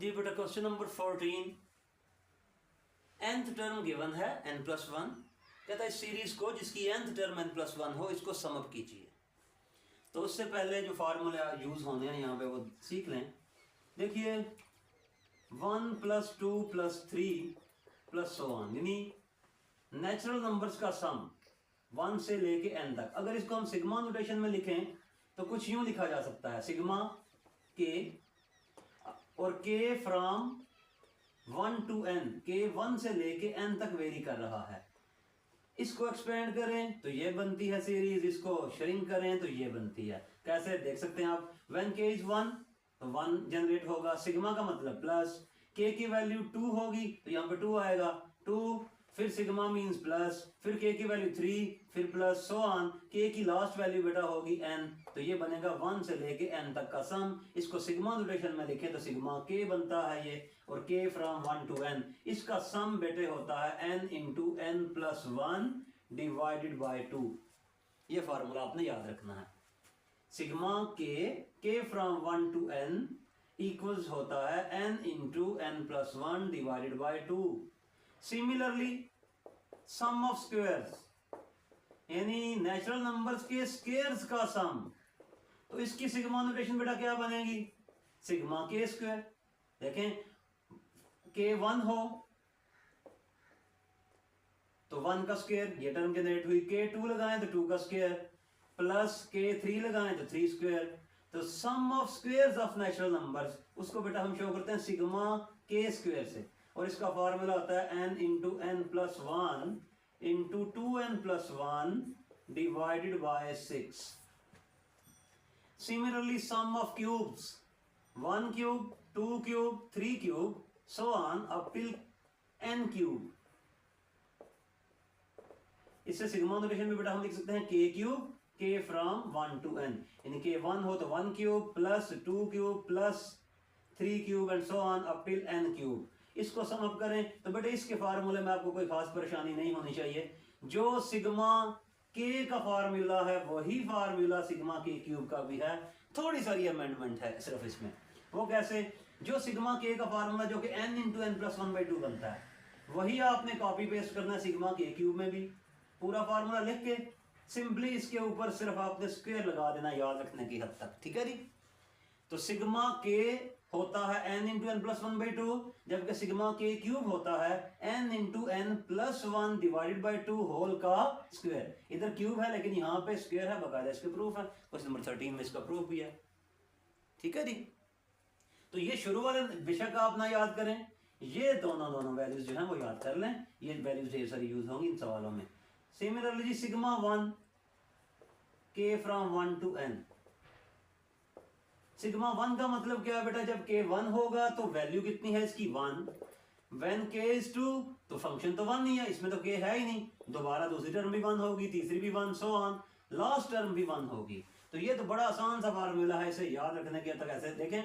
जी बेटा question number 14, nth term given है n+1। कहता है इस सीरीज को जिसकी nth टर्म n+1 हो इसको सम अप कीजिए। तो उससे पहले जो फार्मूला यूज होने हैं यहाँ पे वो सीख लें। देखिए 1 + 2 + 3 + so on, यानी नेचुरल नंबर्स का सम 1 से लेके n तक। अगर इसको हम सिग्मा नोटेशन में लिखें तो कुछ यूं लिखा जा सकता है, सिग्मा के और के फ्रॉम 1 to n, के 1 से लेके n तक वेरी कर रहा है। इसको एक्सपेंड करें तो ये बनती है सीरीज, इसको श्रिंक करें तो ये बनती है। कैसे देख सकते हैं आप, व्हेन k is 1 तो 1 जनरेट होगा, सिग्मा का मतलब प्लस, k की वैल्यू 2 होगी तो यहाँ पे 2 आएगा, 2 फिर सिग्मा मीन्स प्लस, फिर k की वैल्यू 3 फिर प्लस सो ऑन, k की लास्ट वैल्यू बेटा होगी n, तो ये बनेगा 1 से लेके n तक का सम। इसको सिग्मा नोटेशन में लिखें तो सिग्मा k बनता है ये, और k फ्रॉम 1 to n, इसका सम बेटे होता है n × n+1 डिवाइडेड बाय 2। ये फार्मूला आपने याद रखना है। Sigma k from 1 to n equals होता है n × n+1 divided by 2। Similarly sum of squares, यानी नेचुरल नंबर्स के स्क्वायर्स का सम, तो इसकी सिग्मा नोटेशन बेटा क्या बनेगी, सिग्मा के स्क्वायर। देखें के 1 हो तो 1 का स्क्वायर, ये टर्म जनरेट हुई, के 2 लगाएं तो 2 का स्क्वायर, प्लस के 3 लगाएं तो 3 स्क्वायर। तो sum of squares of natural numbers, उसको बेटा हम शो करते हैं सिग्मा के स्क्वायर से, और इसका फार्मूला होता है n × n+1 × 2n+1 divided by 6। Similarly sum of cubes, 1 cube, 2 cube, 3 cube, so on up till n cube. इससे सिग्मा नोटेशन में बेटा हम लिख सकते हैं k cube, k from 1 to n, यानी k 1 हो तो 1 cube plus 2 cube plus 3 cube and so on up till n cube. इसको सम अप करें तो बेटे इसके फार्मूले में आपको कोई खास परेशानी नहीं होनी चाहिए। जो सिग्मा k का फार्मूला है वही फार्मूला सिग्मा k क्यूब का भी है, थोड़ी सारी अमेंडमेंट है सिर्फ इसमें। वो कैसे, जो सिग्मा k का फार्मूला जो कि n × n+1/2 बनता है, वही आपने कॉपी पेस्ट करना है सिग्मा k क्यूब में भी। पूरा फार्मूला लिख के सिंपली इसके ऊपर सिर्फ आपने स्क्वायर लगा देना याद रखने की हद तक, ठीक है जी। तो सिग्मा k होता है n × n+1/2, जबकि सिग्मा k क्यूब होता है n × n+1 divided by 2 whole का स्क्वायर। इधर क्यूब है लेकिन यहाँ पे स्क्वायर है, बकायदा इसके प्रूफ है। क्वेश्चन नंबर 13 में इसका प्रूफ भी है, ठीक है जी। तो ये शुरू वाले बेशक आप ना याद करें, ये दोनों वैल्यूज जो है वो याद कर लें, ये वैल्यूज ढेर सारी यूज होंगी इन सवालों में। सिमिलरली जी sigma 1 k from 1 to n, sigma 1 का मतलब क्या है बेटा, जब k 1 होगा तो वैल्यू कितनी है इसकी 1, व्हेन k is 2 तो फंक्शन तो 1 ही है, इसमें तो k है ही नहीं, दोबारा दूसरी टर्म भी 1 होगी, तीसरी भी 1, सो ऑन, लास्ट टर्म भी 1 होगी। तो ये तो बड़ा आसान सा फार्मूला है, इसे याद रखने के तक ऐसे देखें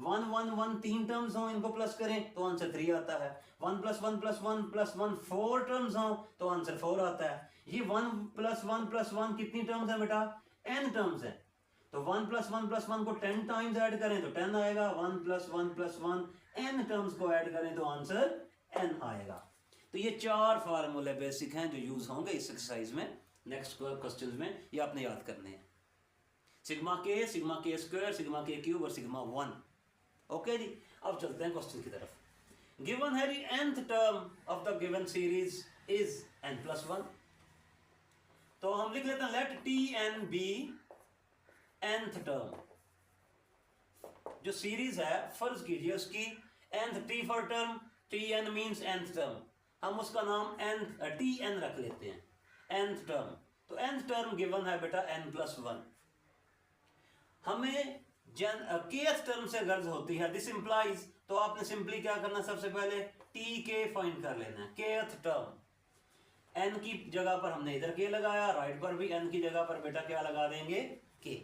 1 1 1 3 टर्म्स हो, इनको प्लस करें तो आंसर 3 आता है, 1 + 1 + 1 + 1 4 टर्म्स हो तो आंसर 4 आता है। ये 1 + 1 + 1 कितनी टर्म्स है बेटा, n टर्म्स है, तो 1 + 1 + 1 को 10 टाइम्स ऐड करें तो 10 आएगा, 1 + 1 + 1 n टर्म्स को ऐड करें तो आंसर n आएगा। तो ये 4 फार्मूले बेसिक हैं जो यूज होंगे इस एक्सरसाइज में, नेक्स्ट क्वेश्चंस में, ये आपने याद करने हैं। Sigma k, sigma k square, sigma k cube और सिग्मा 1। ओके जी, अब चलते हैं क्वेश्चन की तरफ। गिवन है the nth term of the given series is n+1, तो हम लिख लेते हैं let Tn be nth term. जो सीरीज है फर्ज कीजिए उसकी nth, t for term, Tn means nth term, हम उसका नाम Tn रख लेते हैं, nth टर्म। तो nth टर्म गिवन है बेटा n+1। हमें kth टर्म से गर्ज होती है, दिस इंप्लाइज, तो आपने सिंपली क्या करना, सबसे पहले tk फाइंड कर लेना है, kth टर्म। n की जगह पर हमने इधर k लगाया, राइट पर भी n की जगह पर बेटा क्या लगा देंगे, k।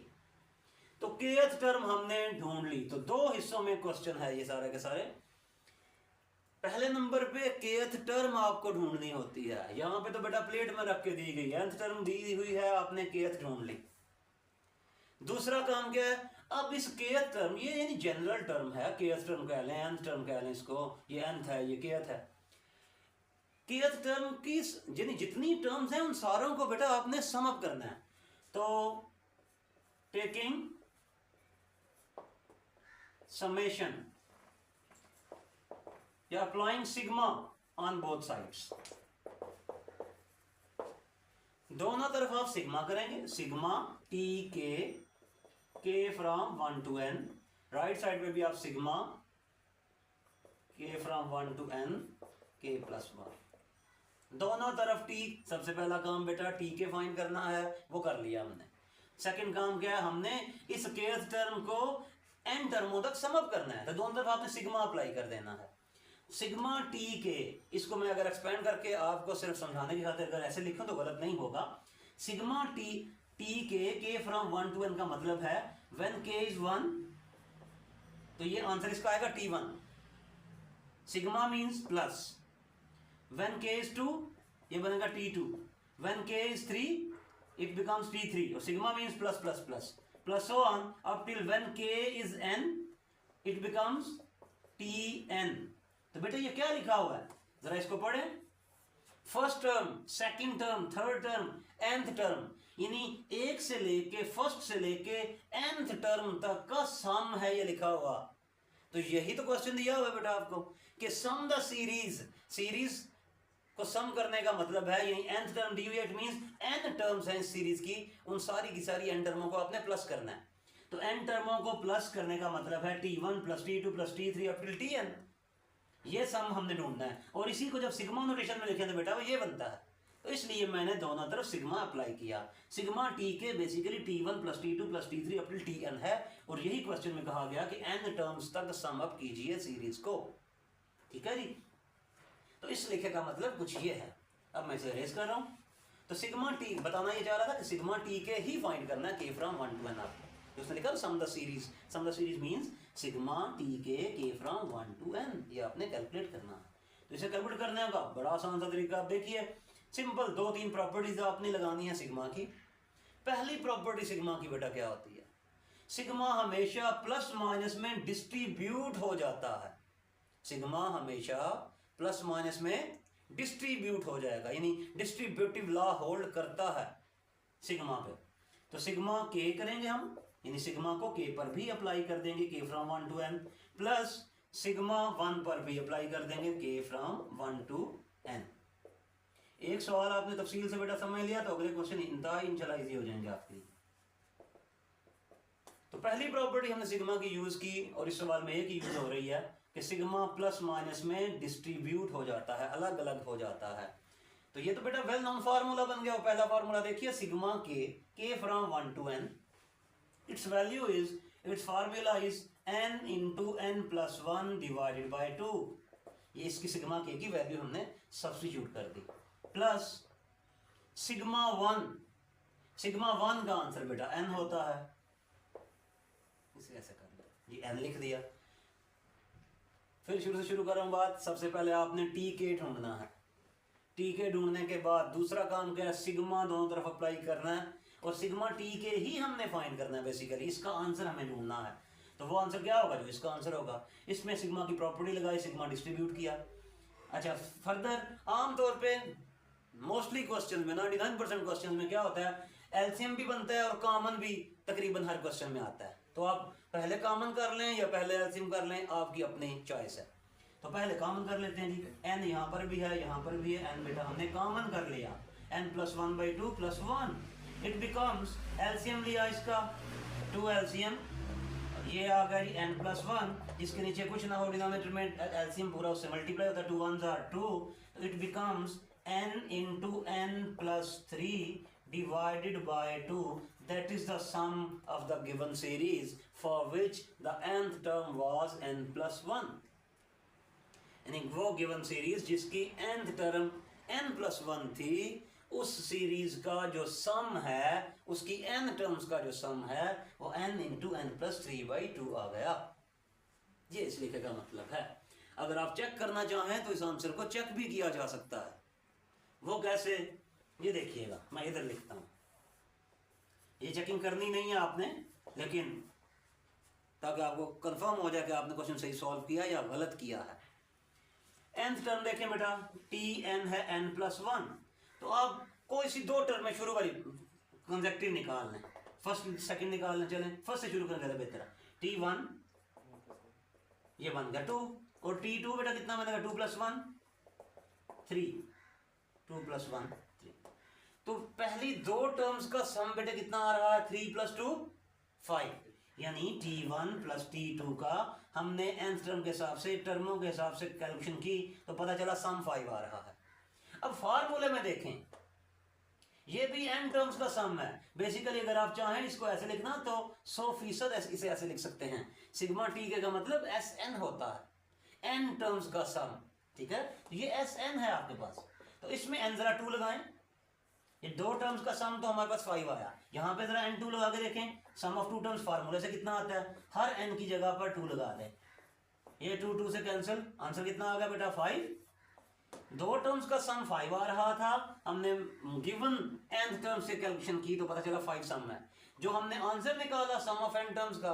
तो kth टर्म हमने ढूंढ ली। तो 2 हिस्सों में क्वेश्चन है ये सारे के सारे। पहले नंबर पे kth टर्म आपको ढूंढनी होती है, यहां पे तो बेटा प्लेट में रख के दी गई, nth टर्म दी हुई है, आपने kth ढूंढ ली। दूसरा काम क्या है, अब इस केथ टर्म, ये यानी जनरल टर्म है, केथ टर्म कह लें, nth टर्म कह लें इसको, ये nth है, ये केथ है। केथ टर्म की यानी जितनी टर्म्स हैं उन सारों को बेटा आपने सम अप करना है। तो टेकिंग summation या applying sigma on both sides, दोनों तरफ आप सिग्मा करेंगे, sigma T K from 1 to n, right side पे भी आप सिग्मा के फ्रॉम 1 to n के प्लस 1, दोनों तरफ टी। सबसे पहला काम बेटा टी के फाइंड करना है, वो कर लिया हमने। सेकंड काम क्या है, हमने इस केथ टर्म को n टर्मों तक सम अप करना है, तो दोनों तरफ आपने सिग्मा अप्लाई कर देना है। सिग्मा टी के, इसको मैं अगर एक्सपेंड करके आपको सिर्फ समझाने की खातिर अगर ऐसे लिखूं तो गलत नहीं होगा। Sigma T K from 1 to n का मतलब है व्हेन k इज 1, तो ये आंसर इसका आएगा t1। Sigma means plus, when k is 2 ये बनेगा t2, when k is 3 it becomes t3, और sigma means plus plus plus plus so on up till when k is n it becomes tn। तो बेटा ये क्या लिखा हुआ है, जरा इसको पढ़ें। First term, second term, third term, nth term, यानी एक से लेके फर्स्ट से लेके nth टर्म तक का सम है ये लिखा हुआ। तो यही तो क्वेश्चन दिया हुआ है बेटा आपको कि सम द सीरीज को सम करने का मतलब है यानी nth term deviate means n terms हैं इस सीरीज की, उन सारी की सारी n टर्मों को आपने प्लस करना है। तो n टर्मों को प्लस करने का मतलब है t1 plus t2 plus t3 up till tn, ये सम हमने ढूंढना है। और इसी को जब सिग्मा नोटेशन में लिखें तो बेटा वो ये बनता है, तो इसलिए मैंने दोनों तरफ सिग्मा अप्लाई किया। सिग्मा टी के basically t1 plus t2 plus t3 up till tn है, और यही क्वेश्चन में कहा गया कि n टर्म्स तक सम अप कीजिए सीरीज को, ठीक है जी। तो इस लिखे का मतलब कुछ ये है। अब मैं इसे रेज कर रहा हूं, तो सिग्मा टी बताना ये चाह रहा था कि सिग्मा टी के ही फाइंड करना है k फ्रॉम 1 to n आपको, तो उसने लिखा sum the series means sigma T K from 1 to n, ये आपने कैलकुलेट करना है। तो इसे कैलकुलेट करने का बड़ा आसान सा तरीका, आप देखिए सिंपल 2-3 प्रॉपर्टीज आपने लगानी है सिग्मा की। पहली प्रॉपर्टी सिग्मा की बेटा क्या होती है, सिग्मा हमेशा प्लस माइनस में डिस्ट्रीब्यूट हो जाता है। सिग्मा हमेशा प्लस माइनस में डिस्ट्रीब्यूट हो जाएगा, यानी डिस्ट्रीब्यूटिव लॉ होल्ड करता है सिग्मा पे। तो सिग्मा के करेंगे हम, यानी सिग्मा को के पर भी अप्लाई कर देंगे, के from 1 to n, plus sigma 1 पर भी अप्लाई कर देंगे, के फ्रॉम 1 to n। एक सवाल आपने तफसील से बेटा समझ लिया तो अगले क्वेश्चन इंशाल्लाह इजी हो जाएंगे आपके लिए। तो पहली प्रॉपर्टी हमने सिग्मा की यूज की, और इस सवाल में एक यूज हो रही है कि सिग्मा प्लस माइनस में डिस्ट्रीब्यूट हो जाता है, अलग अलग हो जाता है। तो ये तो बेटा वेल नोन फार्मूला बन गया। पहला फार्मूला देखिए, सिग्मा के from 1 to n, its value is, its formula is n into n plus 1 divided by 2। ये इसकी सिग्मा के की वैल्यू हमने सब्स्टिट्यूट कर दी, प्लस सिग्मा 1 का आंसर बेटा n होता है, इसे ऐसे कर दिया, ये n लिख दिया। फिर शुरू से शुरू कर रहा हूं बात। सबसे पहले आपने टी के ढूंढना है, टी के ढूंढने के बाद दूसरा काम क्या है, सिग्मा दोनों तरफ अप्लाई करना है, और सिग्मा टी के ही हमने फाइंड करना है बेसिकली, इसका आंसर हमें ढूंढना है। तो वो आंसर क्या होगा, जो इसका आंसर होगा। इसमें सिग्मा की प्रॉपर्टी लगाई, सिग्मा डिस्ट्रीब्यूट किया। अच्छा, फर्दर आमतौर पे मोस्टली क्वेश्चन में 99% क्वेश्चन में क्या होता है, एलसीएम भी बनता है और कॉमन भी तकरीबन हर क्वेश्चन में आता है। तो आप पहले कॉमन कर लें या पहले एलसीएम कर लें, आपकी अपनी चॉइस है। तो पहले कॉमन कर लेते हैं जी। n यहाँ पर भी है, यहाँ पर भी है, n बेटा हमने कॉमन कर लिया, n plus 1/2 plus 1, it becomes, LCM लिया इसका 2 एलसीएम, ये आ गई n प्लस 1, जिसके नीचे कुछ ना हो डिनोमिनेटर में, एलसीएम पूरा उससे मल्टीप्लाई होता है, 2 1s are 2, it becomes n into n plus 3 divided by 2, that is the sum of the given series for which the nth term was n plus 1। यानी वो गिवन सीरीज जिसकी nth term n plus 1 थी, उस series का जो सम है, उसकी n terms का जो सम है, वो n into n plus 3/2 आ गया। ये इस लिखे का मतलब है। अगर आप चेक करना चाहें तो इस आंसर को चेक भी किया जा सकता है। वो कैसे, ये देखिएगा, मैं इधर लिखता हूं। ये चेकिंग करनी नहीं है आपने, लेकिन ताकि आपको कंफर्म हो जाए कि आपने क्वेश्चन सही सॉल्व किया या गलत किया है। nth टर्म देखें बेटा, टी एन है n+1, तो आप कोई सी दो टर्म में शुरू वाली कंसेक्टिव निकाल लें, फर्स्ट सेकंड निकाल लें। चलें फर्स्ट से शुरू करना ज़्यादा बेहतर है। t1 ये बन गया 2, और t2 बेटा कितना बनेगा 2 + 1 3, 2 + 1 3। तो पहली दो टर्म्स का सम बेटा कितना आ रहा है 3 + 2 5, यानी t1 + t2 का हमने nth टर्म के हिसाब से, टर्मों के हिसाब से कैलकुलेशन की, तो पता चला सम 5 आ रहा है। अब फार्मूले में देखें, ये भी n टर्म्स का सम है। बेसिकली अगर आप चाहें इसको ऐसे लिखना तो 100% इसे ऐसे लिख सकते हैं, सिग्मा टी के का मतलब Sn होता है, n टर्म्स का सम, ठीक है। ये Sn है आपके पास, तो इसमें n जरा 2 लगाएं, ये दो टर्म्स का सम तो हमारे पास 5 आया। यहाँ पे जरा n2 लगा के देखें, सम ऑफ टू टर्म्स फार्मूले से कितना आता है, हर n की जगह पर 2 लगा दें, ये 2 2 से कैंसिल, आंसर कितना आ गया बेटा 5। दो टर्म्स का सम 5 आ रहा था, हमने गिवन nth टर्म से कैलकुलेशन की तो पता चला 5 सम है। जो हमने आंसर निकाला सम ऑफ n टर्म्स का,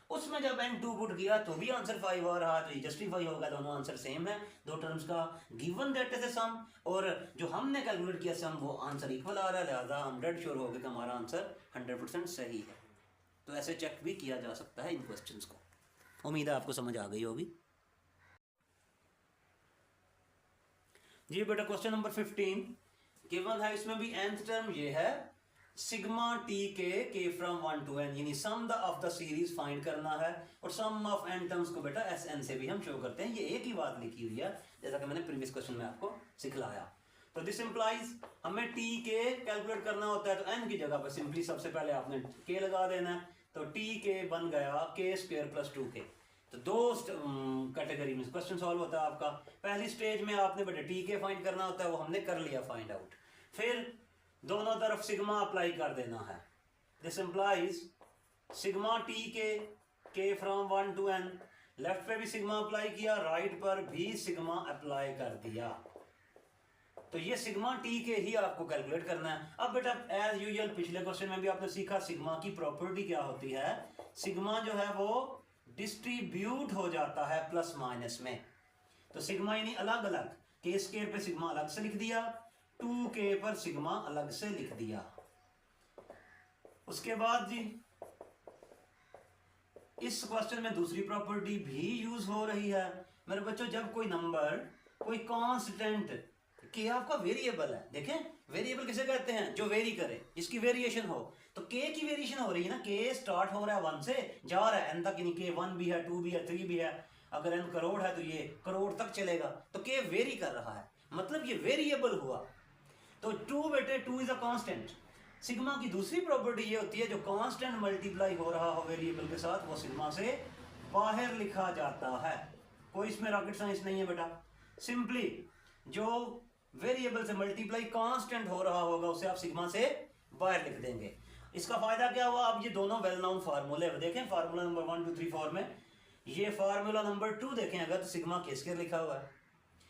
उसमें जब n2 पुट किया तो भी आंसर 5 आ रहा है, तो ये जस्टिफाई होगा, दोनों आंसर सेम है। दो टर्म्स का गिवन दैट इज सम, और जो हमने कैलकुलेट किया सम, वो आंसर इक्वल आ रहा है, लिहाजा हम डेड श्योर हो गए कि हमारा आंसर 100% सही है। तो ऐसे चेक भी किया जा सकता है इन क्वेश्चंस को। उम्मीद है आपको समझ आ गई होगी। जी बेटा क्वेश्चन नंबर 15 गिवन है, इसमें भी nth टर्म ये है sigma T K from 1 to n, यानी sum of the series find करना है, और सम ऑफ n टर्म्स को बेटा Sn से भी हम शो करते हैं। ये एक ही बात लिखी हुई है जैसा कि मैंने प्रीवियस क्वेश्चन में आपको सिखलाया। तो दिस इंप्लाइज हमें टी के कैलकुलेट करना होता है, तो n की जगह पर सिंपली सबसे पहले आपने k लगा देना है, तो टी के बन गया k² + 2k। तो दो कैटेगरी में क्वेश्चन सॉल्व होता है आपका। पहली स्टेज में आपने बेटा टी के फाइंड करना होता है, वो हमने कर लिया फाइंड आउट, फिर दोनों तरफ सिग्मा अप्लाई कर देना है। This implies sigma T K from 1 to n, left पे भी सिग्मा अप्लाई किया, राइट पर भी सिग्मा अप्लाई कर दिया, तो ये सिग्मा टी के ही आपको कैलकुलेट करना है। अब बेटा एज यूजुअल पिछले क्वेश्चन में भी आपने सीखा सिग्मा की प्रॉपर्टी क्या होती है, सिग्मा जो है वो डिस्ट्रीब्यूट हो जाता है प्लस माइनस में। तो सिग्मा यानी अलग अलग, k² पे सिग्मा अलग से लिख दिया, 2k पर सिग्मा अलग से लिख दिया। उसके बाद जी इस क्वेश्चन में दूसरी प्रॉपर्टी भी यूज हो रही है मेरे बच्चों। जब कोई नंबर कोई कांस्टेंट k आपका वेरिएबल है, देखें वेरिएबल किसे कहते हैं, जो वेरी करे, जिसकी वेरिएशन हो, तो k की वेरिएशन हो रही है ना, k स्टार्ट हो रहा है 1 से जा रहा है n तक, यानी k 1 भी है 2 भी है 3 भी है, अगर n करोड़ है तो ये करोड़ तक चलेगा, तो k वेरी कर रहा है, मतलब ये वेरिएबल हुआ। तो 2 बेटे 2 इज अ कांस्टेंट। सिग्मा की दूसरी प्रॉपर्टी ये होती है जो कांस्टेंट मल्टीप्लाई हो रहा हो वेरिएबल के साथ, वो सिग्मा से बाहर लिखा जाता है। कोई इसमें रॉकेट साइंस नहीं है बेटा, सिंपली जो वेरिएबल से मल्टीप्लाई कांस्टेंट हो रहा होगा उसे आप सिग्मा से बाहर लिख देंगे। इसका फायदा क्या हुआ, आप ये दोनों वेल नोन फार्मूले देखें, फार्मूला नंबर 1 2 3 4 में ये फार्मूला नंबर 2 देखें अगर, तो सिग्मा k² लिखा हुआ है,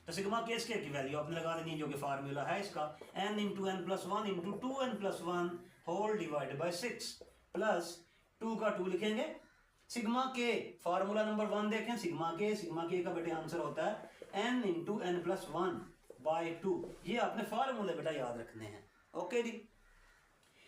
तो सिग्मा k² की वैल्यू आपने लगा देनी है, जो कि फार्मूला है इसका n × n+1 × 2n+1 whole divided by 6 plus 2 का 2 लिखेंगे। सिग्मा k फार्मूला नंबर 1 देखें, सिग्मा k का बेटे आंसर होता है n × n+1 बाय 2। ये आपने फार्मूले बेटा याद रखने हैं, ओके जी।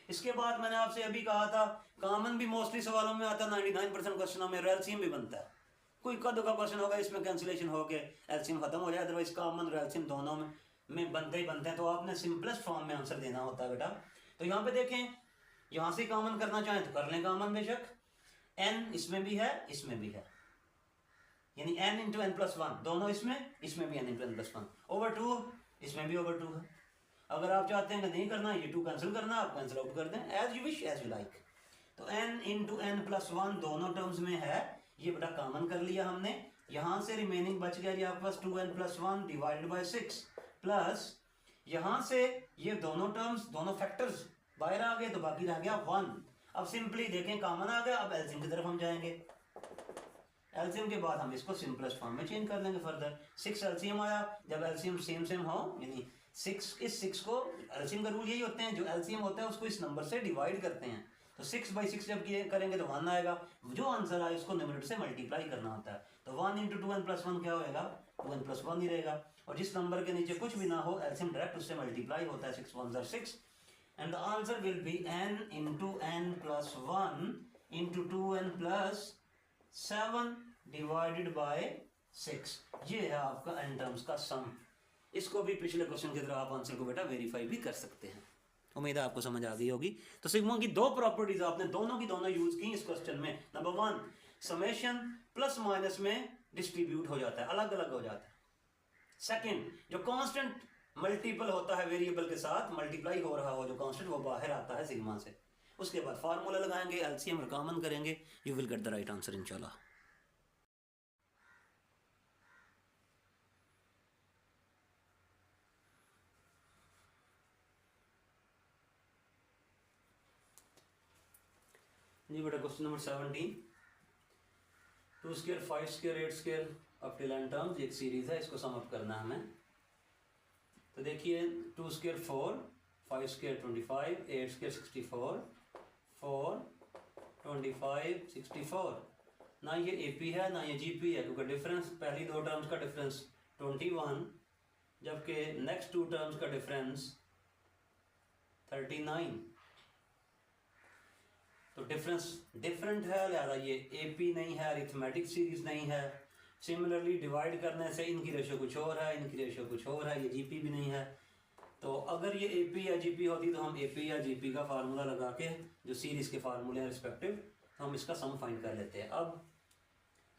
इसके बाद मैंने आपसे अभी कहा था कॉमन भी मोस्टली सवालों में आता है, 99% क्वेश्चनों में एलसीएम भी बनता है। कोई कद का क्वेश्चन होगा इसमें कैंसिलेशन होके एलसीएम खत्म हो जाए, अदरवाइज कॉमन और एलसीएम दोनों में बनते ही बनते हैं, तो आपने सिंपलेस्ट फॉर्म में आंसर देना होता है बेटा। तो यहाँ पे देखें, यहाँ से कॉमन करना चाहें तो कर लें कॉमन, बेशक n इसमें भी है इसमें भी है, यानी n × n+1 दोनों इसमें भी n × n+1 ओवर 2 इसमें भी ओवर 2 है। अगर आप चाहते हैं कि नहीं करना, ये 2 कैंसिल करना, आप कैंसिल आउट कर दें, as you wish as you like. तो n × n+1 दोनों टर्म्स में है, ये बेटा कॉमन कर लिया हमने, यहां से रिमेनिंग बच गया जी आपके पास 2n+1 डिवाइडेड बाय 6 प्लस यहां से ये दोनों टर्म्स दोनों फैक्टर्स बाहर आ गए, तो बाकी रह गया 1। अब सिंपली देखें कॉमन आ गया, अब एलसीएम की तरफ हम जाएंगे। एलसीएम के बाद हम इसको सिंपलेस्ट फॉर्म में चेंज कर लेंगे फर्दर। 6 एलसीएम आया, जब एलसीएम सेम हो, यानी 6 इस 6 को, एलसीएम का रूल यही होते हैं, जो एलसीएम होता है उसको इस नंबर से डिवाइड करते हैं, तो 6/6 जब ये करेंगे तो 1 आएगा, जो आंसर आए उसको न्यूमरेटर से मल्टीप्लाई करना होता है। तो 1 × 2n + 1 क्या होएगा, 2n + 1 ही रहेगा। और जिस नंबर के नीचे कुछ भी ना हो एलसीएम डायरेक्ट उससे मल्टीप्लाई होता है, 6 × 1 = 6 and the answer will be n × n + 1 × 2n + 7 divided by 6। ये है आपका n टर्म्स का सम। इसको भी पिछले क्वेश्चन की तरह आप आंसर को बेटा वेरीफाई भी कर सकते हैं। उम्मीद है आपको समझ आ गई होगी। तो सिग्मा की दो प्रॉपर्टीज आपने दोनों की दोनों यूज की इस क्वेश्चन में। नंबर 1, समेशन प्लस माइनस में डिस्ट्रीब्यूट हो जाता है, अलग अलग हो जाता है। सेकंड, जो कांस्टेंट मल्टीपल होता है वेरिएबल के साथ, मल्टीप्लाई हो रहा हो जो कांस्टेंट, वो बाहर आता है सिग्मा से। उसके बाद फार्मूला लगाएंगे, एलसीएम और कॉमन करेंगे, you will get the right answer इंशाल्लाह। जी बेटा question number 17, 2², 5², 8² up till n terms, एक सीरीज है, इसको सम अप करना है हमें। तो देखिए 2² 4, 5² 25, 8² 64, 4 25 64। ना ये AP है ना ये GP है, क्योंकि डिफरेंस पहली दो टर्म्स का डिफरेंस 21, जबकि नेक्स्ट टू टर्म्स का डिफरेंस 39। तो डिफरेंस डिफरेंट है, लिहाजा ये AP नहीं है, अरिथमेटिक सीरीज नहीं है। सिमिलरली डिवाइड करने से इनकी रेशो कुछ और है, इनकी रेशो कुछ और है, ये GP भी नहीं है। तो अगर ये AP या GP होती तो हम AP या GP का फार्मूला लगा के, जो सीरीज के फार्मूले हैं रिस्पेक्टिव, तो हम इसका सम फाइंड कर लेते हैं। अब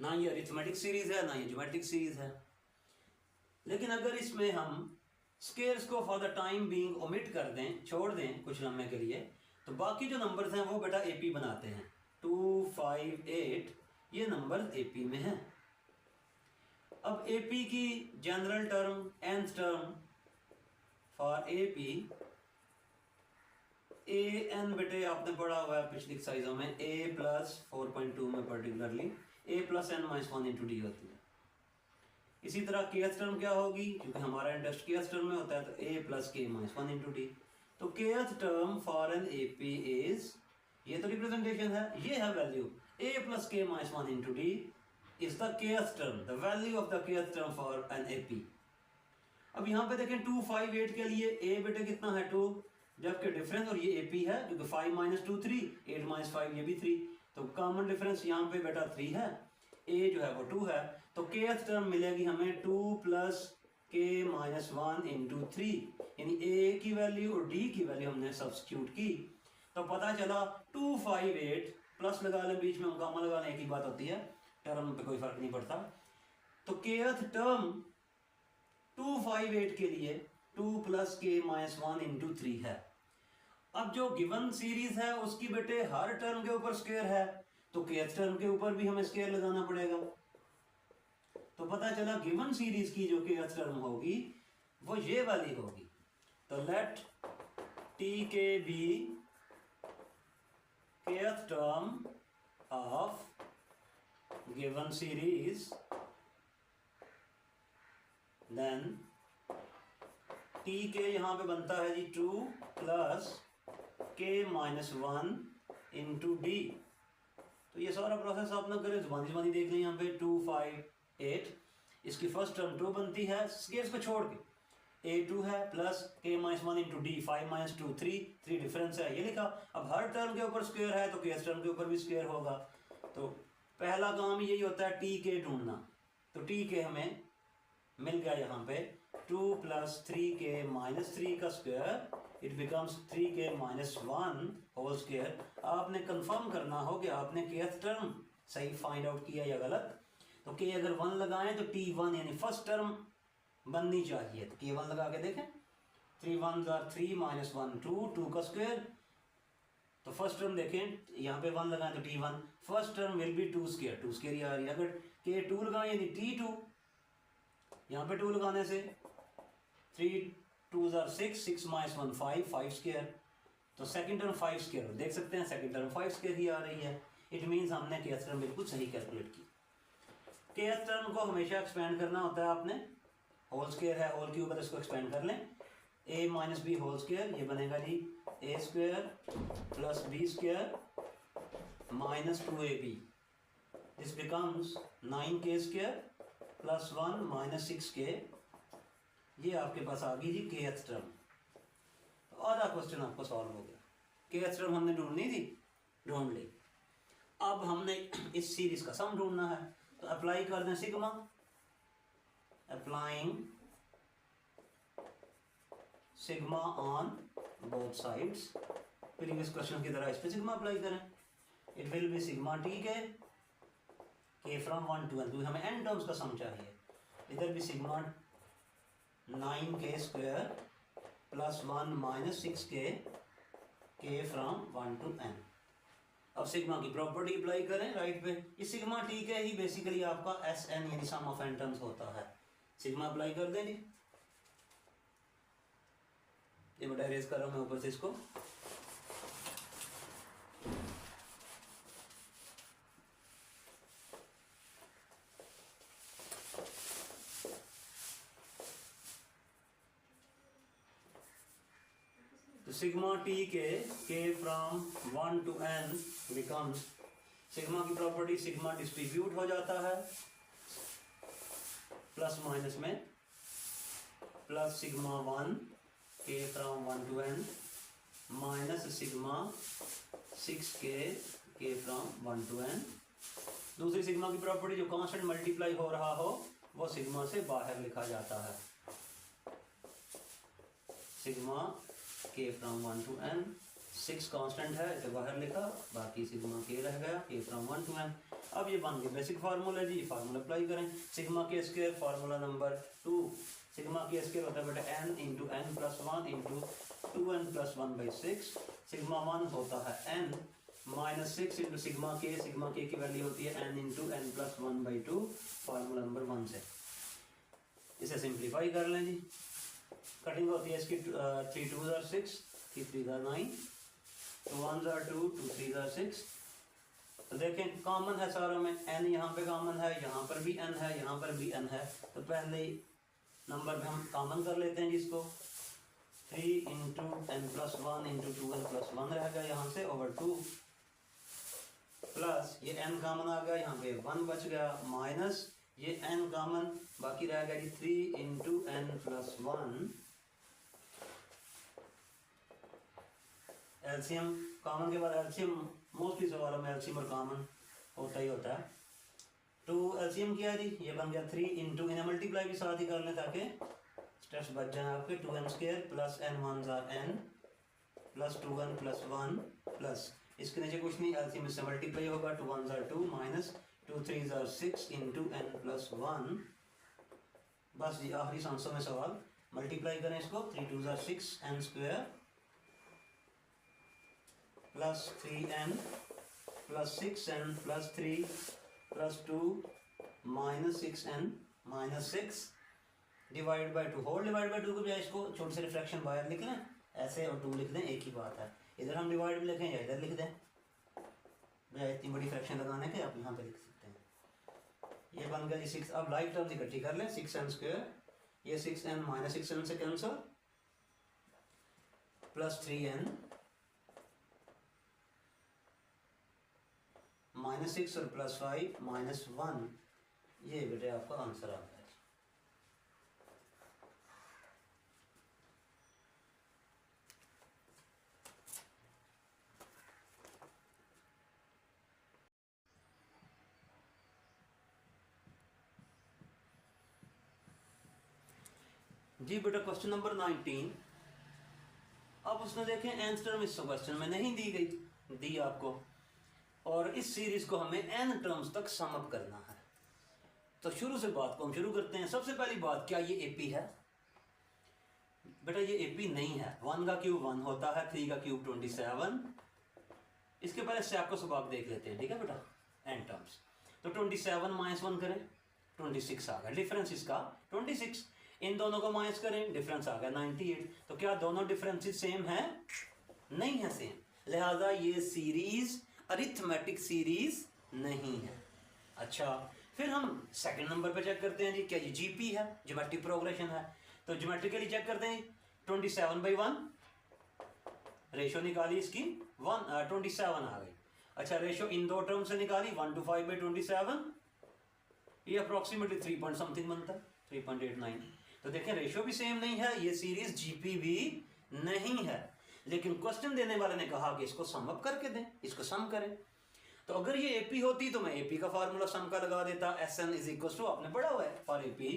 ना ये अरिथमेटिक सीरीज है ना ये ज्योमेट्रिक सीरीज है। लेकिन अगर इसमें हम स्केयर्स को for the time being omit कर दें, छोड़ दें कुछ लम्हे के लिए, तो बाकी जो नंबर्स हैं वो बेटा AP बनाते हैं। 2, 5, 8 ये नंबर AP में है। अब AP की general term, nth term for AP, an बेटे आपने पढ़ा हुआ है पिछली एक्सरसाइजों में, a + 4.2 में पर्टिकुलरली a + n - 1 × d होती है। इसी तरह kth टर्म क्या होगी, क्योंकि हमारा इंटरेस्ट kth टर्म में होता है, तो a + k - 1 × d। तो kth term for an AP is, ये तो रिप्रेजेंटेशन है, ये है value a + k - 1 × d is the kth term, the value of the kth term for an AP। अब यहाँ पे देखें 2, 5, 8 के लिए a बेटे कितना है 2, जबकि डिफरेंस, और ये AP है क्योंकि 5 - 2 3, 8 - 5 ये भी 3, तो कॉमन डिफरेंस यहाँ पे बेटा 3 है, a जो है वो 2 है। तो kth टर्म मिलेगी हमें 2 + k - 1 × 3, यानी a की वैल्यू और d की वैल्यू हमने सब्स्टिट्यूट की, तो पता चला 2, 5, 8 प्लस लगा लें बीच में, कॉमन लगा लें, एक ही बात होती है, टर्म पे कोई फर्क नहीं पड़ता। तो kth टर्म 2, 5, 8 के लिए 2 + k - 1 × 3 है। अब जो गिवन सीरीज है उसकी बेटे हर टर्म के ऊपर स्क्वायर है, तो kth टर्म के ऊपर भी हमें स्क्वायर लगाना पड़ेगा। तो पता चला गिवन सीरीज की जो kth टर्म होगी वो ये वाली होगी। तो let Tk be kth term of given series, then Tk यहां पे बनता है जी 2 + k - 1 × d। तो ये सारा प्रोसेस आप ना करें, जुबानी देख लें। यहाँ पे 2, 5, 8, इसकी फर्स्ट टर्म 2 बनती है, स्केयर्स को छोड़ के, a 2 है प्लस k - 1 × d, 5 - 2 3 डिफरेंस है, ये लिखा। अब हर टर्म के ऊपर स्क्वायर है तो kth टर्म के ऊपर भी स्क्वायर होगा। तो पहला काम यही होता है Tk ढूंढना। तो Tk हमें मिल गया यहाँ पे 2 + 3k - 3 का square, it becomes 3k - 1 whole square. आपने कंफर्म करना हो कि आपने kth टर्म सही फाइंड आउट किया या गलत। तो k अगर 1 लगाएं तो T1 यानी फर्स्ट टर्म बननी चाहिए, तो k1 लगा के देखें, 3 1s are 3 - 1 2 का स्क्वायर। तो फर्स्ट टर्म देखें, यहाँ पे 1 लगाएं तो T1, first term will be 2² ही आ रही है। अगर k2 लगाएं यानी T2, यहाँ पे 2 लगाने से 3 2s are 6 6 - 1 5² तो सेकंड टर्म 5², देख सकते हैं सेकंड टर्म 5² ही आ रही है। इट मीन्स हमने kth टर्म बिल्कुल सही कैलकुलेट की। kth टर्म को हमेशा एक्सपेंड करना होता है आपने, होल स्क्वायर है, होल के ऊपर इसको एक्सपेंड कर लें, a - b होल स्क्वायर, ये बनेगा जी A square plus B square minus 2ab, this becomes 9k square plus 1 minus 6k। ये आपके पास आ गई जी kth टर्म। तो आधा क्वेश्चन आपको सॉल्व हो गया। kth टर्म हमने ढूंढनी थी, ढूंढ ली। अब हमने इस सीरीज का सम ढूंढना है, तो अप्लाई कर दें sigma, applying sigma on both sides. Previous question की तरह इस पे सिग्मा अप्लाई करें। It will be sigma T K from 1 to n, क्योंकि हमें n टर्म्स का सम चाहिए। इधर भी sigma 9k square plus 1 minus 6k के फ्रॉम 1 to n। अब सिग्मा की प्रॉपर्टी अप्लाई करें राइट पे। इस सिग्मा टी के ही बेसिकली आपका एस एन यानी सम ऑफ एन टर्म्स होता है। सिग्मा अप्लाई कर दें जी। ये बेटा इरेज कर रहा हूं मैं ऊपर से इसको। तो sigma T K from 1 to n becomes, sigma की प्रॉपर्टी सिग्मा डिस्ट्रीब्यूट हो जाता है प्लस माइनस में, प्लस सिग्मा 1 के from 1 to n minus sigma 6k के फ्रॉम 1 to n। दूसरी सिग्मा की प्रॉपर्टी जो कांस्टेंट मल्टीप्लाई हो रहा हो वो सिग्मा से बाहर लिखा जाता है। सिग्मा के फ्रॉम 1 to n, 6 कांस्टेंट है इसे बाहर लिखा, बाकी सिग्मा के रह गया के फ्रॉम 1 to n। अब ये बन गया बेसिक फार्मूला जी। फार्मूला अप्लाई करें। Sigma k square formula number 2, sigma k square होता है बेटा n into n plus 1 into 2n plus 1/6। Sigma 1 होता है n माइनस 6 इंटू सिग्मा के की वैल्यू होती है n into n plus 1/2 formula number 1 से। इसे सिंप्लीफाई कर लें जी। कटिंग होती है इसकी 3 2s are 6, 3 3s are 9, 2 1s are 2, 2 3s are 6। तो देखें कॉमन है सारों में, n यहाँ पे कॉमन है, यहाँ पर भी n है, यहाँ पर भी n है। तो पहले नंबर में हम कॉमन कर लेते हैं जिसको 3 into n plus 1 into 2n plus 1 रह गया यहाँ से ओवर 2, प्लस ये n कॉमन आ गया, यहाँ पे 1 बच गया, माइनस ये n कॉमन बाकी रह गया जी 3 into n plus 1। LCM common के बाद एलसीएम मोस्टली सवालों में एलसीएम और कॉमन होता ही होता है। तो एलसीएम किया जी, ये बन गया 3 इंटू, इन्हें मल्टीप्लाई भी साथ ही कर लें ताकि स्टेप्स बच जाए आपके। 2n square plus n 1s are n plus 2n plus 1 plus इसके नीचे कुछ नहीं, एलसीएम इससे मल्टीप्लाई होगा, 2 1s are 2 minus 2 3s are 6 into n plus 1। बस जी आखिरी सांसों में सवाल। मल्टीप्लाई करें इसको, 3 2s are 6 n square plus 3n plus 6n plus 3 plus 2 minus 6n minus 6 divide by 2। Whole divide by 2 को बजाय इसको छोटे से रिफ्रैक्शन बाहर लिख लें ऐसे, और 2 लिख दें, एक ही बात है। इधर हम डिवाइड भी लिखें या इधर लिख दें, बजाय इतनी बड़ी फ्रैक्शन लगाने के आप यहाँ पे लिख सकते हैं। ये बन गया जी 6। अब लाइक टर्म्स इकट्ठी कर लें, 6n स्क्वायर, ये 6n माइनस 6n से कैंसिल, प्लस 3n माइनस 6 और प्लस 5 माइनस 1। ये बेटे आपका आंसर आ गया। जी बेटा क्वेश्चन नंबर 19। अब उसने देखें nth टर्म इस क्वेश्चन में नहीं दी गई, दी आपको, और इस सीरीज को हमें n टर्म्स तक सम अप करना है। तो शुरू से बात को हम शुरू करते हैं। सबसे पहली बात, क्या ये AP है? बेटा ये AP नहीं है। 1 का क्यूब 1 होता है, 3 का क्यूब 27। इसके पहले से आपको सबक देख लेते हैं, ठीक है बेटा, n टर्म्स। तो 27 माइनस 1 करें, 26 आ गया, डिफरेंस इसका 26। इन दोनों को माइनस करें, डिफरेंस आ गया 98। तो क्या दोनों डिफरेंसेस सेम है? नहीं है सेम, लिहाजा ये सीरीज अरिथमेटिक सीरीज नहीं है। अच्छा, फिर हम सेकंड नंबर पे चेक करते हैं जी, क्या ये जीपी है, ज्योमेट्रिक प्रोग्रेशन है। तो ज्योमेट्रिकली चेक करते हैं, 27/1 रेशो निकाली इसकी 27 आ गई। अच्छा रेशो इन दो टर्म से निकाली 1/5/27, ये अप्रोक्सीमेटली 3 पॉइंट समथिंग बनता है 3.89। तो देखें रेशो भी सेम नहीं है, ये सीरीज जीपी भी नहीं है, लेकिन क्वेश्चन देने वाले ने कहा कि इसको सम अप करके दें, इसको सम करें। तो अगर ये एपी होती तो मैं एपी का फार्मूला सम का लगा देता, SN इज इक्वल टू, आपने पढ़ा हुआ है for AP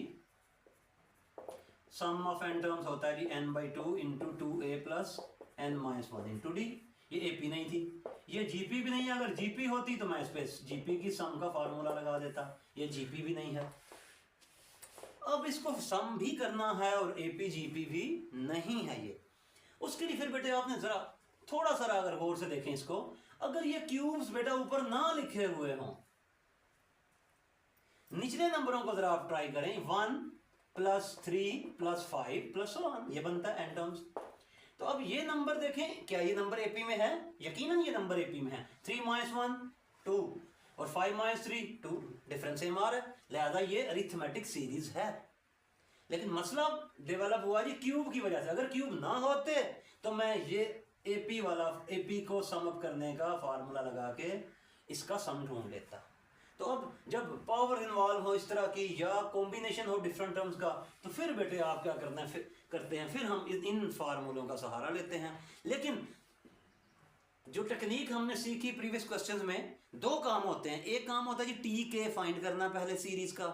some of n terms होता है जी n/2 into 2a plus n-1 into D. ये एपी नहीं थी, ये जीपी भी नहीं है, अगर जीपी होती तो मैं इस पे जीपी की सम का फार्मूला लगा देता, ये जीपी भी नहीं है। अब इसको सम भी करना है और एपी जीपी भी नहीं है ये, उसके लिए फिर बेटे आपने जरा थोड़ा सा अगर गौर से देखें इसको, अगर ये क्यूब्स बेटा ऊपर ना लिखे हुए हों, निचले नंबरों को जरा आप ट्राई करें, 1 + 3 + 5 + 1, ये बनता है n टर्म्स। तो अब ये नंबर देखें, क्या ये नंबर एपी में है? यकीनन ये नंबर एपी में है। 3 - 1 2 और 5 - 3 2, डिफरेंस सेम आ रहा है, लिहाजा ये अरिथमेटिक सीरीज है। लेकिन मसला डेवलप हुआ जी क्यूब की वजह से। अगर क्यूब ना होते तो मैं ये एपी को सम अप करने का फार्मूला लगा के इसका सम ढूंढ लेता। तो अब जब पावर इन्वॉल्व हो इस तरह की या कॉम्बिनेशन हो डिफरेंट टर्म्स का, तो फिर बेटे आप क्या करते हैं, फिर हम इन फार्मूलों का सहारा लेते हैं। लेकिन जो टेक्निक हमने सीखी प्रीवियस क्वेश्चंस में, दो काम होते हैं। एक काम होता है जी टी के फाइंड करना पहले सीरीज का,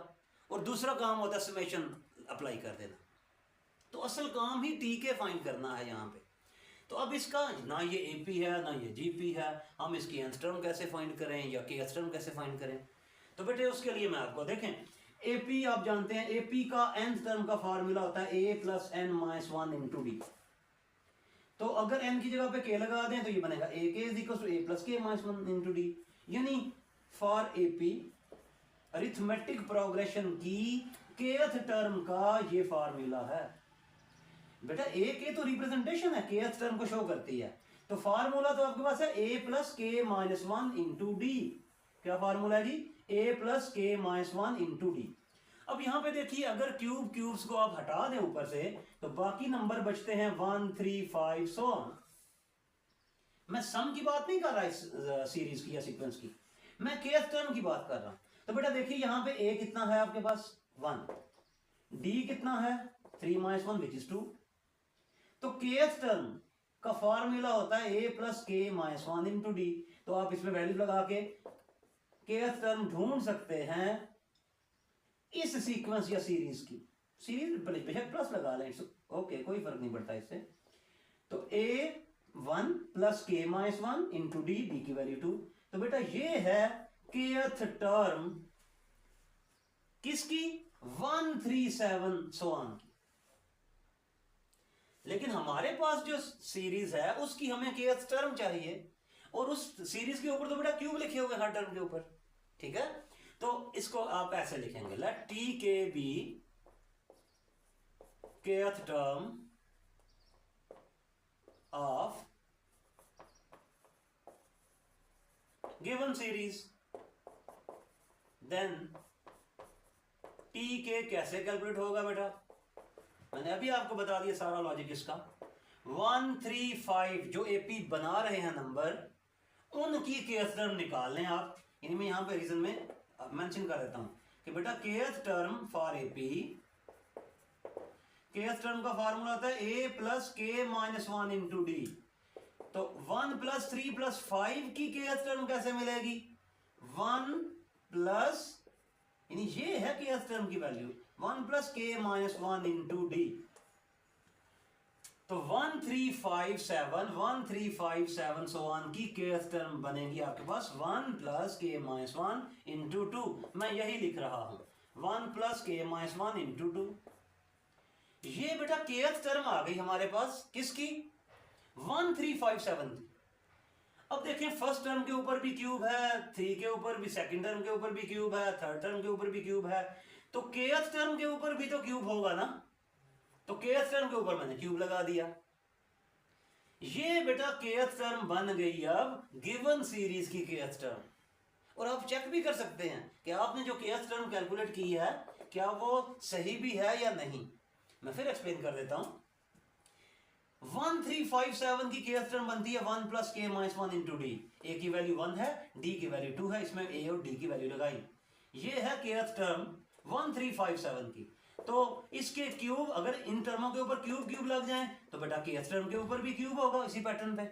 और दूसरा काम होता है समेशन अप्लाई कर देना। तो असल काम ही टी के फाइंड करना है यहाँ पे। तो अब इसका ना ये एपी है ना ये जीपी है, हम इसकी nth टर्म कैसे फाइंड करें या kth टर्म कैसे फाइंड करें? तो बेटे उसके लिए मैं आपको देखें, एपी आप जानते हैं, एपी का nth टर्म का फार्मूला होता है a + n-1 इंटू डी। तो अगर n की जगह पे k लगा दें तो ये बनेगा ak = a + k-1 into D. यानी फॉर एपी अरिथमेटिक प्रोग्रेशन की kth टर्म का ये फार्मूला है। बेटा a k तो रिप्रेजेंटेशन है, kth टर्म को शो करती है। तो फार्मूला तो आपके पास है a + k-1 इंटू डी। क्या फार्मूला है जी? a + k-1 into D. अब यहां पे देखिए, अगर क्यूब्स को आप हटा दें ऊपर से तो बाकी नंबर बचते हैं 1 3 5 so on। मैं सम की बात नहीं कर रहा इस सीरीज की या सीक्वेंस की, मैं kth टर्म की बात कर रहा हूं। तो बेटा देखिए यहां पे a कितना है आपके पास 1, d कितना है 3 - 1 which is 2। तो kth टर्म का फार्मूला होता है a + k-1 इंटू डी। तो आप इसमें वैल्यू लगा के kth टर्म ढूंढ सकते हैं इस सीक्वेंस या सीरीज की। सीरीज बेशक प्लस लगा लें, ओके कोई फर्क नहीं पड़ता इससे। तो a1 + k-1 into D, D की वैल्यू 2। तो बेटा ये है kth टर्म किसकी? 1 3 7 so on की। लेकिन हमारे पास जो सीरीज है उसकी हमें kth टर्म चाहिए, और उस सीरीज के ऊपर तो बेटा क्यूब लिखे हुए हर टर्म के ऊपर, ठीक है? तो इसको आप ऐसे लिखेंगे, let T k be kth term of given series. Then T k कैसे कैलकुलेट होगा बेटा? मैंने अभी आपको बता दिया सारा लॉजिक इसका। 1 3 5 जो एपी बना रहे हैं नंबर, उनकी kth टर्म निकाल लें आप। यानी मैं यहां पे रीजन में मेंशन कर देता हूं कि बेटा kth term for AP, kth term का फार्मूला होता है a + k-1 इंटू डी। तो 1 + 3 + 5 की kth टर्म कैसे मिलेगी? 1 प्लस, यानी ये है kth टर्म की वैल्यू 1 + k-1 इंटू डी। तो 1 3 5 7 so on की kth टर्म बनेगी आपके पास 1 + k-1 इंटू 2। मैं यही लिख रहा हूं 1 + k-1 इंटू 2। ये बेटा kth टर्म आ गई हमारे पास किसकी? 1 3 5 7 की। अब देखें फर्स्ट टर्म के ऊपर भी क्यूब है, 3 के ऊपर भी, सेकंड टर्म के ऊपर भी क्यूब है, थर्ड टर्म के ऊपर भी क्यूब है, तो kth टर्म के ऊपर भी तो क्यूब होगा ना। तो kth टर्म के ऊपर मैंने क्यूब लगा दिया। ये बेटा kth टर्म बन गई अब गिवन सीरीज की kth टर्म। और आप चेक भी कर सकते हैं कि आपने जो kth टर्म कैलकुलेट की है क्या वो सही भी है या नहीं। मैं फिर एक्सप्लेन कर देता हूं। 1357 की केथ टर्म बनती है 1 प्लस के माइनस 1 इंटू डी। ए की वैल्यू 1 है, डी की वैल्यू 2 है, इसमें ए और डी की वैल्यू लगाई। ये है केथ टर्म 1357 की। तो इसके क्यूब अगर इन टर्मों के ऊपर क्यूब क्यूब लग जाए तो बेटा केथ टर्म के ऊपर भी क्यूब होगा इसी पैटर्न पे।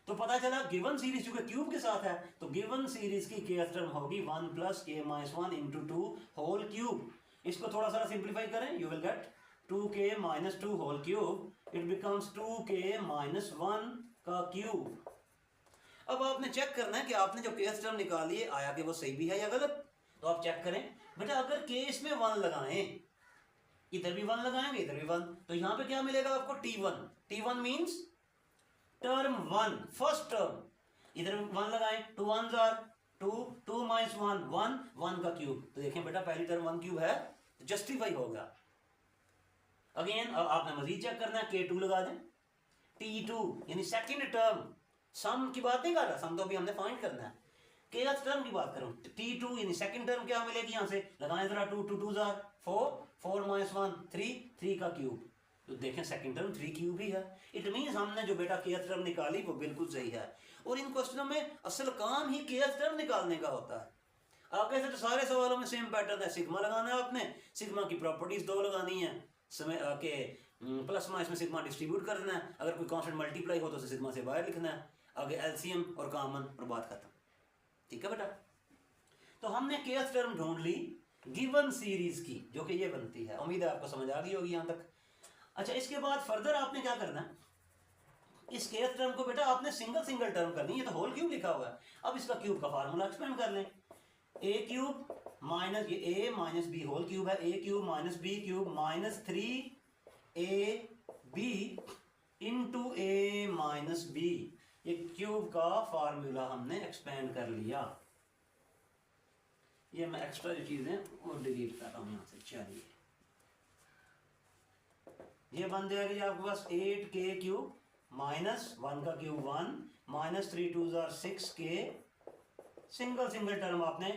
तो पता चला गिवन सीरीज चूंकि क्यूब के साथ है तो गिवन सीरीज की केथ टर्म होगी 1 प्लस के माइनस 1 इंटू 2 होल क्यूब। इसको थोड़ा सा सिंप्लीफाई करें, you will get 2k minus 2 whole cube, it becomes 2k minus 1 का क्यूब। अब आपने चेक करना है कि आपने जो केथ टर्म निकाली है आया कि वो सही भी है या गलत। तो आप चेक करें बेटा, अगर केस में 1 लगाएं, इधर भी 1 लगाएंगे इधर भी 1, तो यहां पे क्या मिलेगा आपको t1। t1 means term 1 first term, इधर 1 लगाएं 2 1 जार 2 2 माइनस 1 1 1 का क्यूब। तो देखें बेटा पहली टर्म 1 क्यूब है तो जस्टिफाई हो गया। अगेन आपने मजीद चेक करना है, k2 लगा दें, t2 यानी सेकंड टर्म, सम की बात नहीं कर रहा, सम तो अभी हमने फाइंड करना है, केथ टर्म की बात करूं। t2 यानी सेकंड टर्म क्या मिलेगी यहां से, लगाएं जरा 2 2 2 जार 4 4 माइनस 1 3 3 का क्यूब। तो देखें सेकंड टर्म 3 क्यूब ही है। इट मींस हमने जो बेटा केथ टर्म निकाली वो बिल्कुल सही है। और इन क्वेश्चनों में असल काम ही केथ टर्म निकालने का होता है। आगे से तो सारे सवालों में सेम पैटर्न है, सिग्मा लगाना है आपने, सिग्मा की प्रॉपर्टीज 2 लगानी है, समय के प्लस माइनस में सिग्मा डिस्ट्रीब्यूट करना है, अगर कोई कांस्टेंट मल्टीप्लाई हो तो सिग्मा से बाहर लिखना है, आगे एलसीएम और कॉमन और बात खत्म। ठीक है बेटा, तो हमने केथ टर्म ढूंढ ली गिवन सीरीज की जो कि ये बनती है। उम्मीद है आपको समझ आ गई होगी यहां तक। अच्छा, इसके बाद फर्दर आपने क्या करना है, इस केथ टर्म को बेटा आपने सिंगल सिंगल टर्म करनी है। ये तो होल क्यूब लिखा हुआ है, अब इसका क्यूब का फार्मूला एक्सपेंड कर लें। ए क्यूब माइनस ये A minus B whole cube है, A cube minus B cube minus 3 AB into A minus B. ये क्यूब का फार्मूला हमने एक्सपेंड कर लिया। ये मैं एक्स्ट्रा जो चीजें वो डिलीट कर रहा हूं यहां से। चलिए, ये बन जाएगी आपके पास 8k क्यूब माइनस 1 का cube 1 minus 3 2 6k। Single single term आपने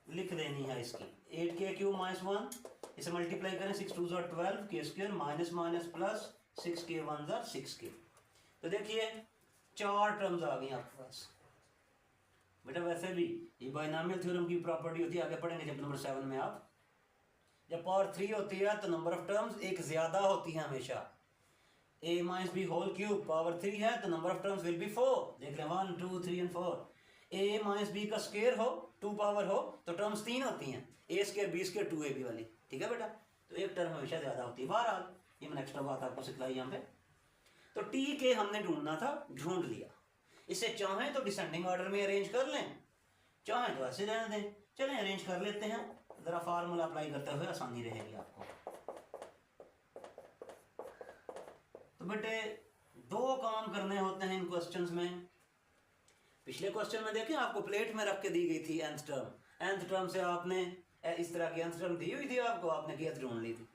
लिख देनी है इसकी। 8k क्यूब माइनस 1, इसे मल्टीप्लाई करें 6 2 12 k square minus minus plus 6k 1 6k। तो देखिए 4 टर्म्स आ गई आपके पास। बेटा वैसे भी ये बाइनोमियल थ्योरम की प्रॉपर्टी होती है, आगे पढ़ेंगे जब नंबर 7 में। आप जब पावर 3 होती है तो नंबर ऑफ टर्म्स एक ज्यादा होती है हमेशा। a minus B whole cube power 3 है तो number of terms will be 4। देख रहे हैं 1 2 3 एंड 4। a माइनस बी का स्क्वायर हो 2 पावर हो तो टर्म्स 3 होती हैं, a square b square 2ab वाली। ठीक है बेटा, तो एक टर्म हमेशा ज्यादा होती है। बहरहाल ये मैंने एक्स्ट्रा बात आपको सिखलाई यहाँ पे। तो t के हमने ढूंढना था, ढूंढ लिया। इसे चाहें तो डिसेंडिंग ऑर्डर में अरेंज कर लें, चाहें तो ऐसे रहने दें। चलें अरेंज कर लेते हैं, जरा फार्मूला अप्लाई करते हुए आसानी रहेगी आपको। तो बेटे 2 काम करने होते हैं इन क्वेश्चंस में। पिछले क्वेश्चन में देखें आपको प्लेट में रख के दी गई थी nth टर्म। nth टर्म से आपने इस तरह की nth टर्म दी हुई थी आपको, आपने केथ ढूंढ ली थी।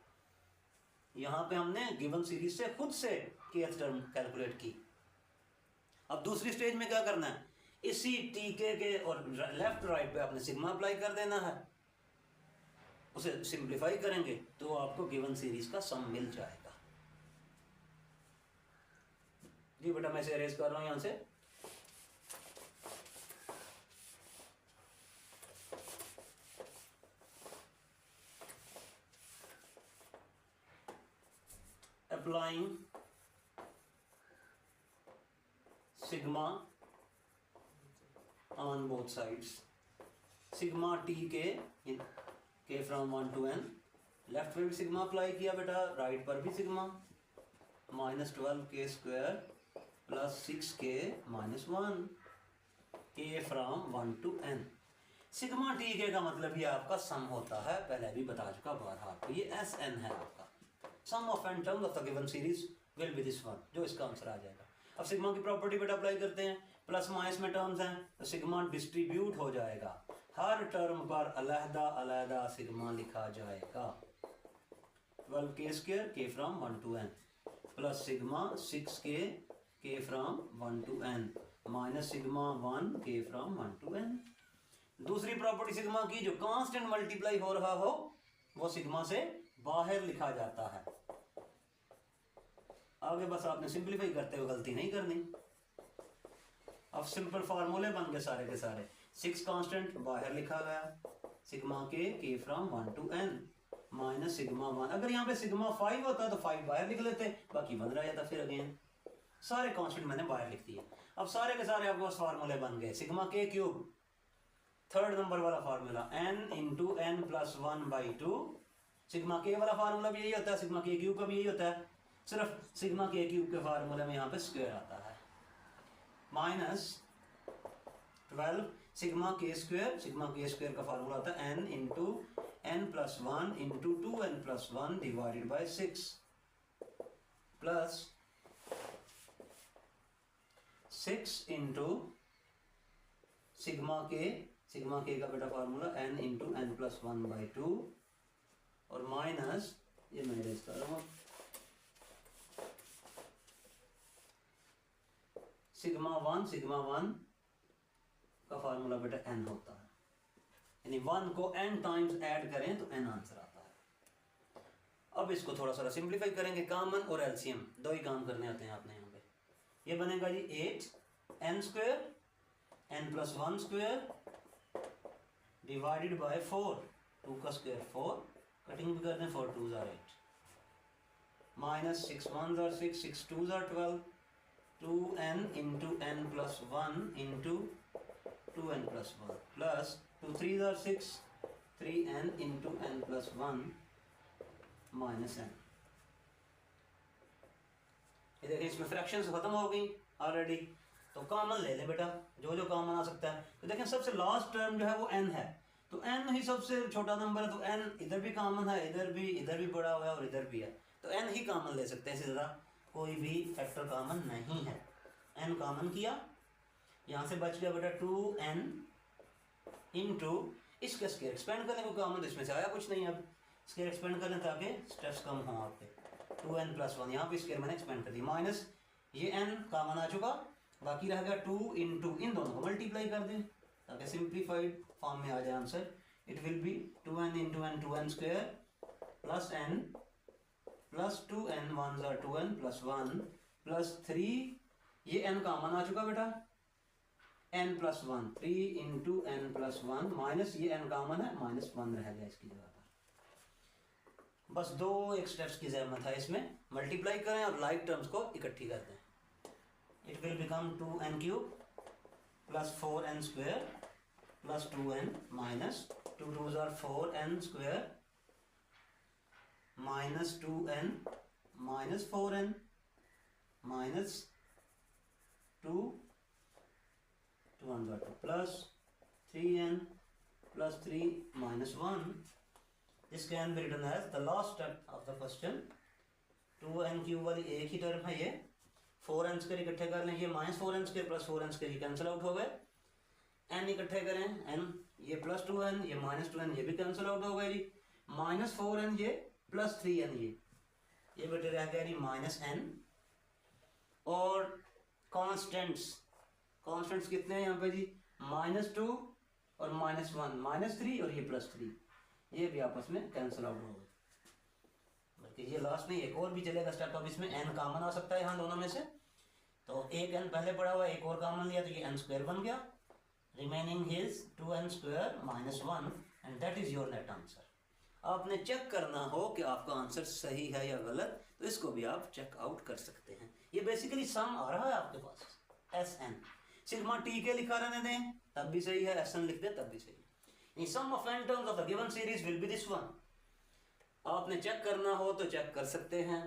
यहां पे हमने गिवन सीरीज से खुद से केथ टर्म कैलकुलेट की। अब दूसरी स्टेज में क्या करना है, इसी टीके के और लेफ्ट राइट पे आपने सिग्मा अप्लाई कर देना है, उसे सिंप्लीफाई करेंगे तो आपको गिवन सीरीज का सम मिल जाएगा। जी बेटा मैं इसे अरेंज कर रहा हूं यहां से। Applying sigma on both sides, sigma T K from 1 to n। Left पे भी सिग्मा अप्लाई किया बेटा, राइट पर भी sigma minus 12k square plus 6k माइनस 1 k from 1 to n। Sigma T के का मतलब ये आपका सम होता है, पहले भी बता चुका बारहा। तो ये Sn है आपका, sum of n terms of the given series will be this one, जो इसका आंसर आ जाएगा। अब सिग्मा की प्रॉपर्टी बेटा अप्लाई करते हैं, प्लस माइनस में टर्म्स हैं तो सिग्मा डिस्ट्रीब्यूट हो जाएगा, हर टर्म पर अलहदा अलहदा सिग्मा लिखा जाएगा। 12k square k from 1 to n plus sigma 6k k from 1 to n minus sigma 1k from 1 to n। दूसरी प्रॉपर्टी सिग्मा की, जो कांस्टेंट मल्टीप्लाई हो रहा हो वो सिग्मा से बाहर लिखा जाता है। आगे बस आपने सिंप्लीफाई करते हुए गलती नहीं करनी। अब सिंपल फार्मूले बन गए सारे के सारे। 6 कांस्टेंट बाहर लिखा गया, सिग्मा के from 1 to n minus sigma 1। अगर यहाँ पे सिग्मा 5 होता तो 5 बाहर लिख लेते, बाकी 1 रह जाता। फिर अगेन सारे कांस्टेंट मैंने बाहर लिख दिए। अब सारे के सारे आपके पास फार्मूले बन गए। सिग्मा के क्यूब, थर्ड नंबर वाला formula, n into n plus 1/2। Sigma के वाला फार्मूला भी यही होता है, सिग्मा के क्यूब का भी यही होता है, सिर्फ सिग्मा के क्यूब के फार्मूले में यहाँ पे स्क्वायर आता है। माइनस 12 सिग्मा के स्क्वायर का फार्मूला होता है n into n plus 1 into 2n plus 1 divided by 6 plus 6 into sigma k का बेटा formula n into n plus 1/2 और माइनस, ये मैं इरेज कर रहा हूँ, सिग्मा 1 का फार्मूला बेटा n होता है, यानी 1 को n टाइम्स ऐड करें तो n आंसर आता है। अब इसको थोड़ा सा सिंप्लीफाई करेंगे, कॉमन और एलसीएम दो ही काम करने आते हैं आपने यहाँ पे। ये बनेगा जी 8n square n plus 1 square divided by 4, 2 का स्क्वायर 4, कटिंग भी करते हैं, 4 2s are 8, minus 6 1s are 6, 6 2s are 12, 2n into n plus 1 into 2n plus 1 plus 2 3s are 6, 3n into n plus 1 minus n। ये देखिए इसमें fractions खत्म हो गई ऑलरेडी, तो कॉमन ले ले बेटा, जो जो कॉमन आ सकता है। तो देखें सबसे लास्ट टर्म जो है वो n है, तो n ही सबसे छोटा नंबर है, तो n इधर भी कॉमन है, इधर भी पड़ा हुआ है और इधर भी है, तो n ही कॉमन ले सकते हैं। इससे ज़्यादा कोई भी फैक्टर कॉमन नहीं है। n कॉमन किया, यहाँ से बच गया बेटा 2n इंटू, इसका स्क्वायर एक्सपेंड करने को कॉमन, तो इसमें से आया कुछ नहीं, अब स्क्वायर एक्सपेंड कर लें ताकि स्टेप्स कम हों आपके। 2n प्लस 1 यहाँ पे स्क्वायर मैंने एक्सपेंड कर दिया, माइनस ये n कॉमन आ चुका, बाकी रह गया 2 इंटू, इन दोनों को मल्टीप्लाई कर दें ताकि सिंप्लीफाइड फॉर्म में आ जाए answer. It will be 2n into n 2n square plus n plus 2n 1s are 2n plus 1 plus 3, ये n कॉमन आ चुका बेटा, n plus 1 3 into n plus 1 minus ये n कॉमन है, माइनस 1 रह गया इसकी जगह पर। बस दो एक स्टेप्स की जहमत है इसमें, मल्टीप्लाई करें और लाइक टर्म्स को इकट्ठी कर दें। It will become 2n cube plus 4n square plus 2n minus 2 2s are 4n square minus 2n minus 4n minus 2 1 2 plus 3n plus 3 minus 1। This can be written as the last step of the question. 2n cube वाली एक ही term है, ये 4n square इकट्ठे कर लें, ये minus 4n square plus 4n square cancel out हो गए, n इकट्ठे करें, n ये प्लस 2n ये माइनस 2n ये भी कैंसिल आउट हो गए जी, माइनस 4n ये प्लस 3n ये बेटे रह गया जी माइनस n। और कांस्टेंट्स कितने हैं यहाँ पे जी, -2 और -1, -3 और ये +3, ये भी आपस में कैंसिल आउट हो गए। बल्कि ये लास्ट में एक और भी चलेगा स्टेप, अब इसमें n कॉमन आ सकता है यहाँ दोनों में से, तो एक n पहले पड़ा हुआ, एक और कॉमन लिया तो ये n स्क्वायर बन गया, remaining is 2n square minus 1 and that is your net answer. आपने चेक करना हो कि आपका आंसर सही है या गलत, तो इसको भी आप चेक आउट कर सकते हैं। ये बेसिकली सम आ रहा है आपके पास, Sn, सिग्मा टी के लिखा रहने दें तब भी सही है, Sn लिख दें तब भी सही है। Sum of n terms of the given series will be this one. आपने चेक करना हो तो चेक कर सकते हैं।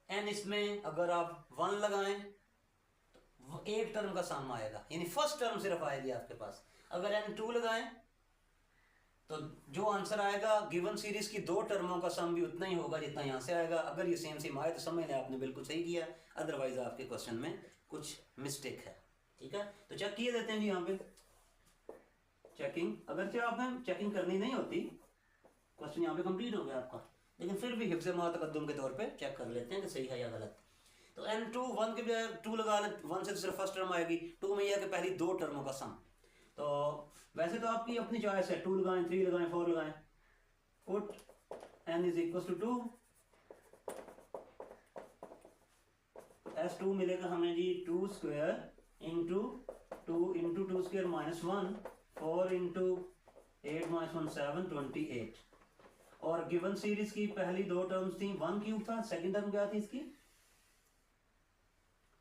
n इसमें अगर आप 1 लगाएं तो एक टर्म का सम आएगा, यानी फर्स्ट टर्म सिर्फ आएगी आपके पास। अगर n 2 लगाएं तो जो आंसर आएगा गिवन सीरीज की 2 टर्मों का सम भी उतना ही होगा जितना यहाँ से आएगा। अगर ये सेम आए तो समझ लें आपने बिल्कुल सही किया, अदरवाइज आपके क्वेश्चन में कुछ मिस्टेक है। ठीक है, तो चेक किए देते हैं जी यहाँ पे चेकिंग। अगर चाहे आपने चेकिंग करनी नहीं होती, क्वेश्चन यहाँ पे कंप्लीट हो गया आपका, लेकिन फिर भी हिफ्ज़ मा तक़द्दुम के तौर पे चेक कर लेते हैं कि सही है या गलत। तो n2 1 के बजाय 2 लगा लें, 1 से तो सिर्फ फर्स्ट टर्म आएगी, 2 में यह है कि पहली 2 टर्मों का सम। तो वैसे तो आपकी अपनी चॉइस है, 2 लगाएं, 3 लगाएं, 4 लगाएं। Put n is equal to 2 S2 मिलेगा हमें जी 2 square into two square minus 1, 4 into 8 minus 1 7, 28। और गिवन सीरीज की पहली दो टर्म्स थी 1 क्यूब था, सेकंड टर्म क्या थी इसकी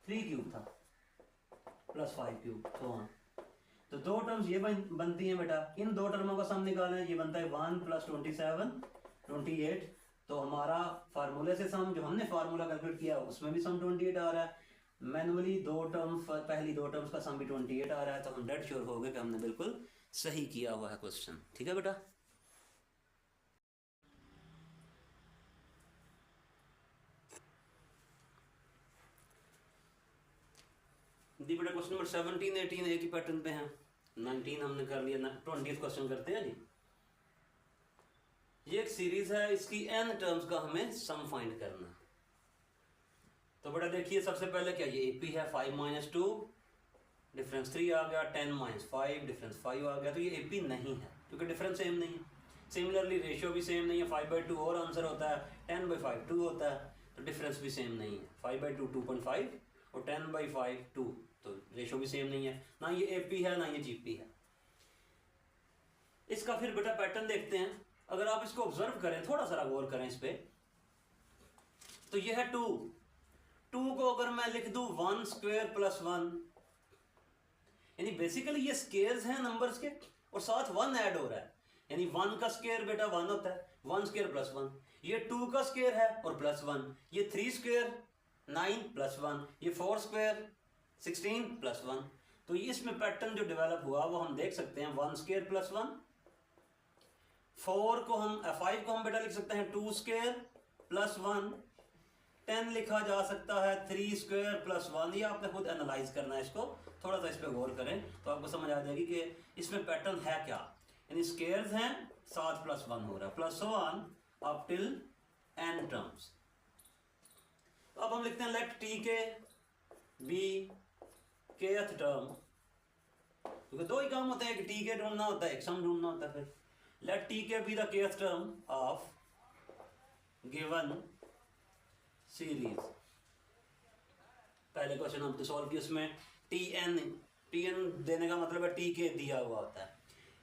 3 क्यूब था प्लस 5 क्यूब। तो दो टर्म्स ये बनती हैं बेटा, इन दो टर्मों का सम निकालें, ये बनता है 1 प्लस 27 28। तो हमारा फार्मूले से सम जो हमने फार्मूला कैलकुलेट किया उसमें भी सम 28 आ रहा है, मैनुअली पहली दो टर्म्स का सम भी 28 आ रहा है। तो हम डेड श्योर हो गए कि हमने बिल्कुल सही किया हुआ है क्वेश्चन। ठीक है बेटा। दी बेटा क्वेश्चन नंबर 17 18 एक ही पैटर्न पे हैं, 19 हमने कर लिया, 20th क्वेश्चन करते हैं जी। ये एक सीरीज है, इसकी n टर्म्स का हमें सम फाइंड करना। तो बेटा देखिए सबसे पहले क्या ये AP है 5 माइनस 2 डिफरेंस 3 आ गया, 10 माइनस 5 डिफरेंस 5 आ गया। तो ये AP नहीं है क्योंकि डिफरेंस सेम नहीं है। सिमिलरली रेशियो भी सेम नहीं है, 5/2 और आंसर होता है, 10/5 2 होता है, तो डिफरेंस भी सेम नहीं है। 5/2 2.5 और 10/5 2, तो रेशियो भी सेम नहीं है। ना ये AP है ना ये GP है। इसका फिर बेटा पैटर्न देखते हैं। अगर आप इसको ऑब्जर्व करें, थोड़ा सा गौर करें इस पे, तो ये है 2 को अगर मैं लिख दूं 1 स्क्वायर प्लस 1, यानी बेसिकली ये स्केयर्स हैं नंबर्स के और साथ 1 ऐड हो रहा है, यानी 1 का स्केयर बेटा 1 होता है, 1 स्क्वायर प्लस 1। ये 2 का स्केयर है और प्लस 1, ये 3 स्क्वायर 9 प्लस 1, ये 4 स्क्वायर 16 प्लस 1। तो ये इसमें पैटर्न जो डेवलप हुआ वो हम देख सकते हैं, 1 स्क्वायर प्लस 1, 5 को हम बेटा लिख सकते हैं 2 स्क्वायर प्लस 1, 10 लिखा जा सकता है 3 स्क्वायर प्लस 1। ये आपने खुद एनालाइज करना है इसको, थोड़ा सा इस पर गौर करें तो आपको समझ आ जाएगी कि इसमें पैटर्न है क्या। यानी स्क्वायर्स हैं, 7 प्लस 1 हो रहा है, plus 1 up till n terms. तो अब हम लिखते हैं let tk be kth term, क्योंकि दो ही काम होते हैं, एक tk ढूंढना होता है, एक सम ढूंढना होता है। फिर let tk be the kth term of given series। पहले क्वेश्चन हम तो सॉल्व किया, उसमें tn देने का मतलब है tk दिया हुआ होता है।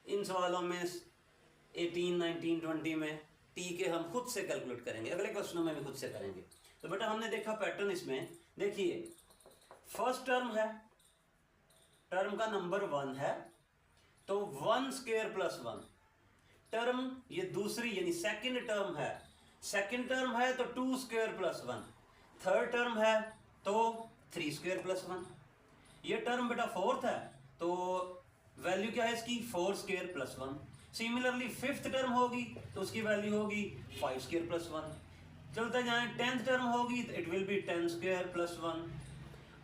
इन सवालों में 18 19 20 में tk हम खुद से कैलकुलेट करेंगे, अगले क्वेश्चनों में भी खुद से करेंगे। तो बेटा हमने देखा पैटर्न इसमें, देखिए फर्स्ट टर्म है, टर्म का नंबर 1 है, तो 1 स्क्वायर प्लस 1। टर्म ये दूसरी यानी सेकंड टर्म है, सेकंड टर्म है तो 2 स्क्वायर प्लस 1। थर्ड टर्म है तो 3 स्क्वायर प्लस 1। ये टर्म बेटा फोर्थ है, तो वैल्यू क्या है इसकी 4 square plus 1। Similarly fifth term होगी तो उसकी वैल्यू होगी 5 स्क्वायर प्लस 1। चलते जाएं, 10th टर्म होगी तो it will be 10 square plus 1।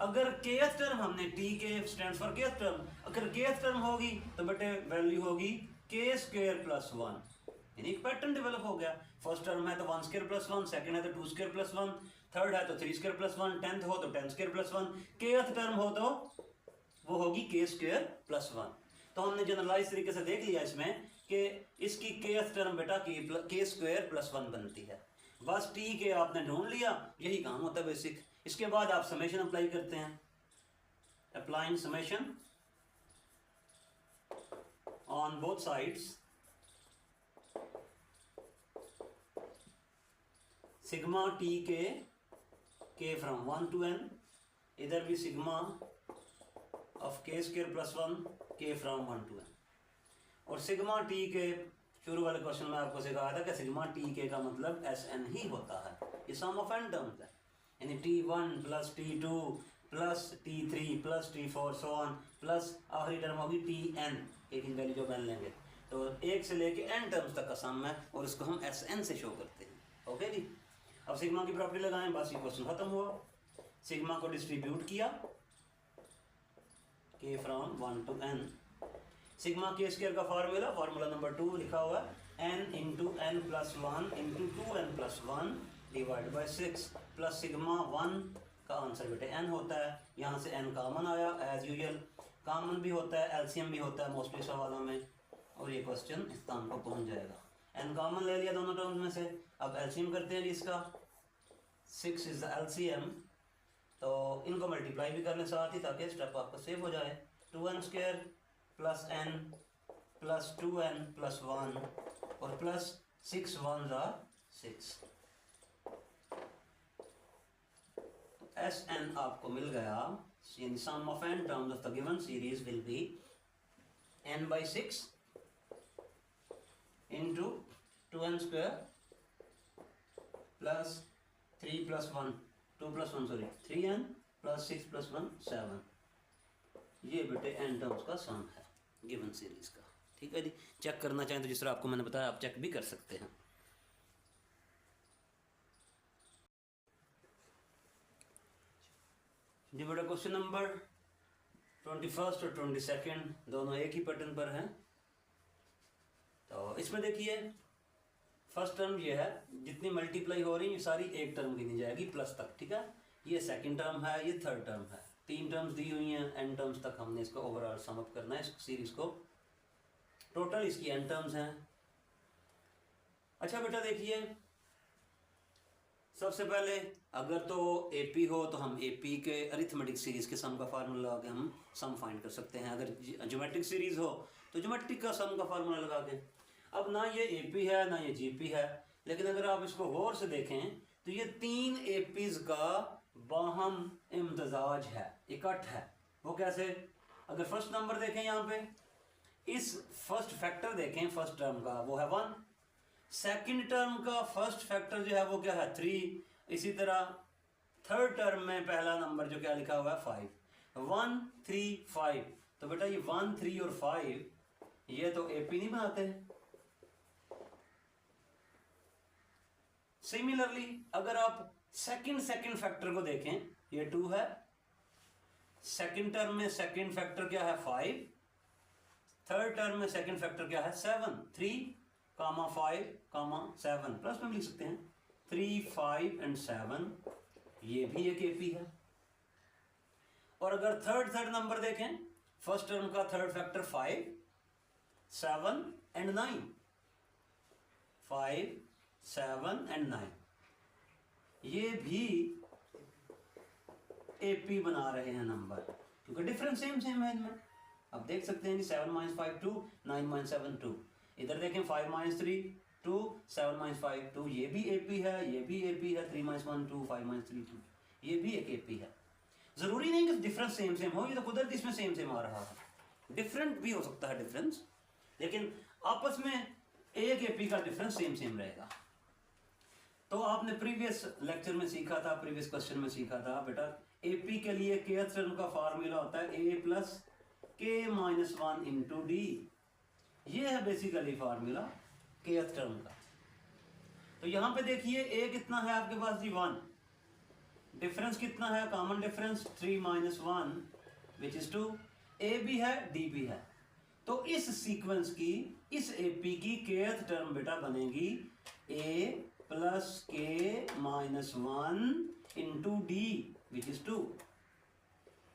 अगर kth टर्म हमने tk stands for kth term, अगर kth टर्म होगी तो बेटे वैल्यू होगी k स्क्वायर प्लस 1। यानी एक पैटर्न डेवलप हो गया। फर्स्ट टर्म है तो 1 स्क्वायर प्लस 1, सेकंड है तो 2 स्क्वायर प्लस 1, थर्ड है तो 3 स्क्वायर प्लस 1, 10th हो तो 10 स्क्वायर प्लस 1, kth टर्म हो तो वो होगी k स्क्वायर प्लस 1। तो हमने जनरलाइज तरीके से देख लिया इसमें कि इसकी kth टर्म बेटा k स्क्वायर प्लस 1 बनती है। बस tk आपने ढूंढ लिया, यही काम होता है बेसिक। इसके बाद आप समेशन अप्लाई करते हैं, applying summation on both sides, sigma tk k from 1 to n, इधर भी sigma of k square plus 1 k from 1 to n। और सिग्मा tk शुरू वाले क्वेश्चन में आपको सिखाया था कि सिग्मा tk का मतलब Sn ही होता है, ये सम ऑफ n टर्म्स है, यानी t1 plus t2 plus t3 plus t4 so on, plus आखिरी टर्म होगी tn, एक इन वैल्यू जो बन लेंगे। तो 1 से लेके n टर्म्स तक का सम है और इसको हम Sn से शो करते हैं। ओके जी, अब सिग्मा की प्रॉपर्टी लगाएं, बस ये क्वेश्चन खत्म हुआ। सिग्मा को डिस्ट्रीब्यूट किया k from 1 to n, sigma k square का फार्मूला नंबर 2 लिखा हुआ है n into n plus 1 into 2n plus 1 divide by 6 plus sigma 1 का आंसर बेटे n होता है। यहाँ से n कॉमन आया, एज यूजुअल कॉमन भी होता है, एलसीएम भी होता है मोस्टली सवालों में, और ये क्वेश्चन इस स्थान पर पहुँच जाएगा। n कॉमन ले लिया दोनों टर्म्स में से, अब एलसीएम करते हैं जी इसका। 6 इज द एलसीएम तो इनको मल्टीप्लाई भी कर लें साथ ही, ताकि स्टेप आपका सेव हो जाए। 2n² plus n plus 2n plus 1 और प्लस 6 1s are 6। Sn आपको मिल गया, यानी sum of n terms of the given series will be n/6 into 2n² plus 3 plus 1 2 plus 1 sorry 3n plus 6 plus 1 7। ये बेटे n terms का सम है given series का। ठीक है जी, चेक करना चाहें तो जिस तरह आपको मैंने बताया आप चेक भी कर सकते हैं। जी बेटा क्वेश्चन नंबर 21 और 22 दोनों एक ही पैटर्न पर हैं। तो इसमें देखिए फर्स्ट टर्म ये है, जितनी मल्टीप्लाई हो रही है ये सारी एक टर्म गिनी जाएगी प्लस तक। ठीक है, ये सेकंड टर्म है, ये थर्ड टर्म है, 3 टर्म्स दी हुई हैं, n टर्म्स तक हमने इसको ओवरऑल सम अप करना है इस सीरीज को। टोटल इसकी n टर्म्स हैं। अच्छा बेटा देखिए, सबसे पहले अगर तो AP हो तो हम AP के अरिथमेटिक सीरीज के सम का फार्मूला लगा के हम सम फाइंड कर सकते हैं। अगर ज्योमेट्रिक सीरीज हो तो ज्योमेट्रिक का सम का फार्मूला लगा के। अब ना ये AP है ना ये GP है, लेकिन अगर आप इसको गौर से देखें तो ये 3 APs का बाहम इम्तजाज है, इकट्ठ है। वो कैसे? अगर फर्स्ट नंबर देखें यहाँ पे, इस फर्स्ट फैक्टर देखें फर्स्ट टर्म का, वो है 1। सेकंड टर्म का फर्स्ट फैक्टर जो है वो क्या है 3। इसी तरह थर्ड टर्म में पहला नंबर जो क्या लिखा हुआ है 5। 1 3 5। तो बेटा ये 1 3 और 5 ये तो AP नहीं बनाते। सिमिलरली अगर आप सेकंड फैक्टर को देखें, ये 2 है। सेकंड टर्म में सेकंड फैक्टर क्या है 5। थर्ड टर्म में सेकंड फैक्टर क्या है 7। 3 5 7 प्लस में लिख सकते हैं 3 5 and 7, ये भी एक AP है। और अगर थर्ड नंबर देखें, फर्स्ट टर्म का थर्ड फैक्टर 5 7 and 9, 5 7 and 9, ये भी AP बना रहे हैं नंबर, क्योंकि डिफरेंस सेम है इनमें। अब देख सकते हैं कि 7 - 5 2, 9 - 7 2। इधर देखें 5 - 3 2, 7 - 5 2, ये भी AP है, ये भी AP है। 3 - 1 2, 5 - 3 2, ये भी एक AP है। जरूरी नहीं कि डिफरेंस सेम हो, ये तो कुदरती इसमें सेम आ रहा है। डिफरेंट भी हो सकता है डिफरेंस, लेकिन आपस में एक AP का डिफरेंस सेम रहेगा। तो आपने प्रीवियस लेक्चर में सीखा था, प्रीवियस क्वेश्चन में सीखा था बेटा, AP के लिए kth टर्म का फार्मूला होता है A + K - 1 × D। ये है बेसिकली फार्मूला kth टर्म का। तो यहां पे देखिए A कितना है आपके पास जी 1। डिफरेंस कितना है? Common difference 3 - 1 which is 2। A भी है D भी है। तो इस सीक्वेंस की, इस AP की kth टर्म बेटा बनेगी A + K - 1 × D which is 2।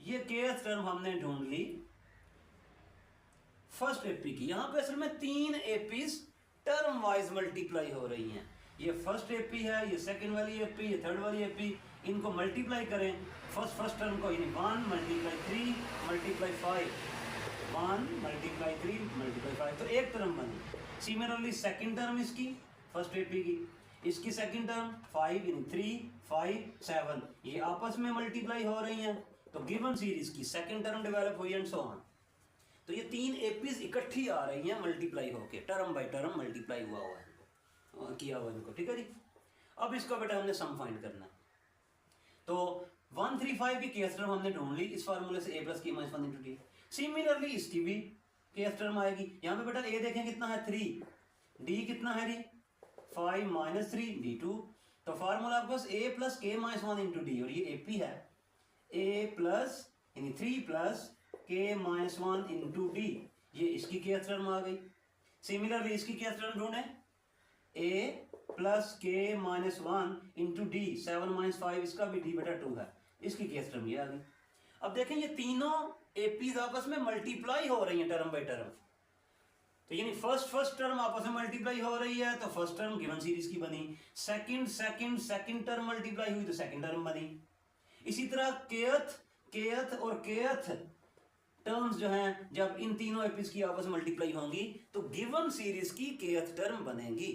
ये kth टर्म हमने ढूंढ ली फर्स्ट AP की। यहां पे असल में 3 APs टर्म वाइज मल्टीप्लाई हो रही हैं। ये फर्स्ट AP है, ये सेकंड वाली AP, ये थर्ड वाली AP। इनको मल्टीप्लाई करें फर्स्ट टर्म को, यानी 1 × 3 × 5, 1 × 3 × 5, तो एक टर्म बनी। सिमिलरली सेकंड टर्म इसकी फर्स्ट AP की, इसकी सेकंड टर्म 5 यानी 3 5 7, ये आपस में मल्टीप्लाई हो रही हैं। तो गिवन सीरीज की सेकंड टर्म डेवलप हुई एंड सो ऑन। तो ये 3 APs इकट्ठी आ रही हैं मल्टीप्लाई होके, टर्म बाय टर्म मल्टीप्लाई हुआ है, किया हुआ इनको। ठीक है जी, अब इसका बेटा हमने सम फाइंड करना है। तो 1 3 5 की kth टर्म हमने ढूंढ ली इस फार्मूले से, A + K - 1 × D। सिमिलरली इसकी भी kth टर्म आएगी। यहाँ पे बेटा A देखें कितना है 3, D कितना है जी 5 - 3 D2। तो फार्मूला आपके पास A + K - 1 × D, और ये AP है। A + यानी 3 + K - 1 × D, ये इसकी kth टर्म आ गई। सिमिलरली इसकी kth टर्म ढूंढे, A + K - 1 × D, 7 - 5, इसका भी D बेटा 2 है, इसकी kth टर्म ये आ गई। अब देखें ये तीनों APs आपस में मल्टीप्लाई हो रही हैं टर्म बाय टर्म। तो यानी फर्स्ट टर्म आपस में मल्टीप्लाई हो रही है, तो फर्स्ट टर्म गिवन सीरीज की बनी। सेकंड टर्म मल्टीप्लाई हुई तो सेकंड टर्म बनी। इसी तरह केथ और केथ टर्म्स जो हैं, जब इन तीनों एपिस की आपस में मल्टीप्लाई होंगी तो गिवन सीरीज की केथ टर्म बनेगी।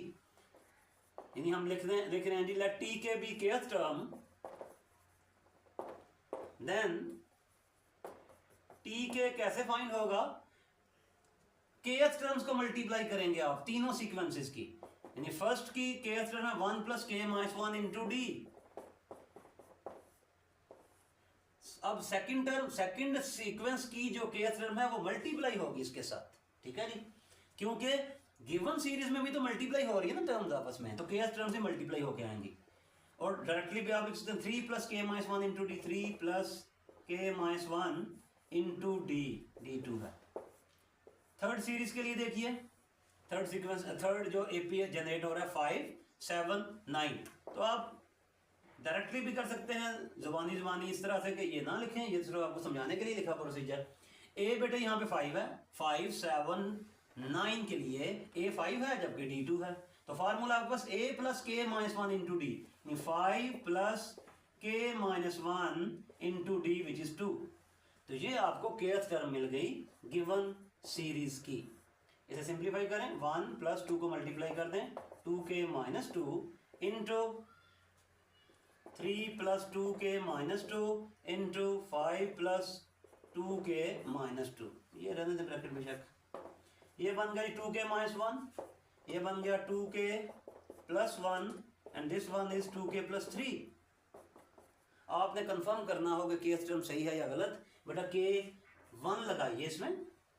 यानी हम लिख रहे हैं जी, let T k be kth term, then T k कैसे फाइंड होगा, केथ टर्म्स को मल्टीप्लाई करेंगे आप तीनों सीक्वेंसेस की। यानी फर्स्ट की केथ टर्म है 1 प्लस के माइनस 1 इंटू डी। अब सेकंड सीक्वेंस की जो केथ टर्म है वो मल्टीप्लाई होगी इसके साथ, ठीक है जी, क्योंकि गिवन सीरीज में भी तो मल्टीप्लाई हो रही है ना टर्म्स आपस में, तो केथ टर्म से मल्टीप्लाई होके आएंगी। और डायरेक्टली भी आप लिख सकते हैं 3 प्लस के माइनस 1 इंटू डी, 3 प्लस के माइनस 1 इंटू डी, D2 है। थर्ड सीरीज के लिए देखिए, थर्ड सीक्वेंस, थर्ड जो एपी जनरेट हो रहा है 5 7 9, तो आप डायरेक्टली भी कर सकते हैं जुबानी इस तरह से कि ये ना लिखें, ये सिर्फ आपको समझाने के लिए लिखा प्रोसीजर। ए बेटे यहाँ पे 5 है, 5 7 9 के लिए ए 5 है जबकि D2 है, तो फार्मूला आपके पास ए प्लस के माइनस 1 इंटू डी, 5 प्लस के minus 1 into D which is 2। तो ये आपको केथ टर्म मिल गई गिवन सीरीज की। इसे सिंप्लीफाई करें, 1 प्लस 2 को मल्टीप्लाई कर दें, 2k minus 2 into 3 plus 2k minus 2 into 5 plus 2k minus 2, ये रहने दें ब्रैकेट में शक। ये बन गई 2k माइनस 1, ये बन गया 2k plus 1 and this one is 2k plus 3। आपने कंफर्म करना होगा केस टर्म सही है या गलत। बेटा k1 लगाइए इसमें,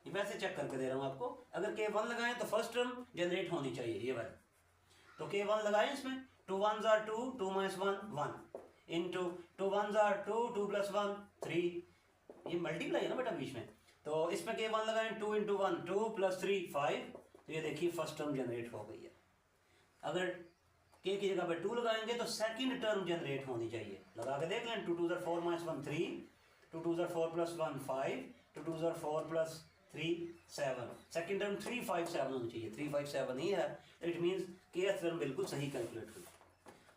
ये वैसे चेक करके दे रहा हूँ आपको। अगर k1 लगाएं तो फर्स्ट टर्म जनरेट होनी चाहिए ये वाली, तो k1 लगाएं इसमें, 2 1s are 2, 2 minus 1 1 into 2 1s are 2, 2 plus 1 3, ये मल्टीप्लाई है ना बेटा बीच में, तो इसमें k1 लगाएं, 2 इंटू 1 2 प्लस 3 5, तो ये देखिए फर्स्ट टर्म जनरेट हो गई है। अगर k की जगह पे 2 लगाएंगे तो सेकंड टर्म जनरेट होनी चाहिए, लगा के देख लें, 2 2s are 4 minus 1 3, 2 2s are 4 plus 1 5, 2 2s are 4 plus 3 7, second term 3 5 7 होनी चाहिए, 3 5 7 ही है, इट मींस केथ टर्म बिल्कुल सही कैलकुलेट हुई।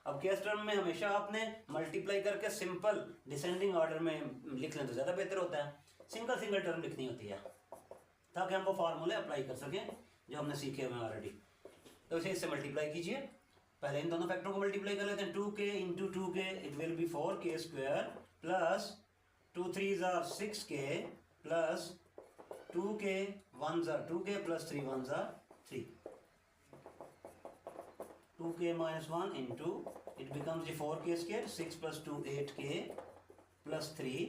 अब केथ टर्म में हमेशा आपने मल्टीप्लाई करके सिंपल डिसेंडिंग ऑर्डर में लिख लें तो ज़्यादा बेहतर होता है, सिंगल टर्म लिखनी होती है ताकि हम वो फार्मूले अप्लाई कर सकें जो हमने सीखे हुए ऑलरेडी। तो इसे इससे मल्टीप्लाई कीजिए, पहले इन दोनों फैक्टरों को मल्टीप्लाई कर लेते हैं, 2k into 2k it will be 4k square plus 2 3s are 6k plus 2k 1s are 2k plus 3 1s are 3, 2k minus 1 into it becomes the 4k square, 6 plus 2 8k plus 3।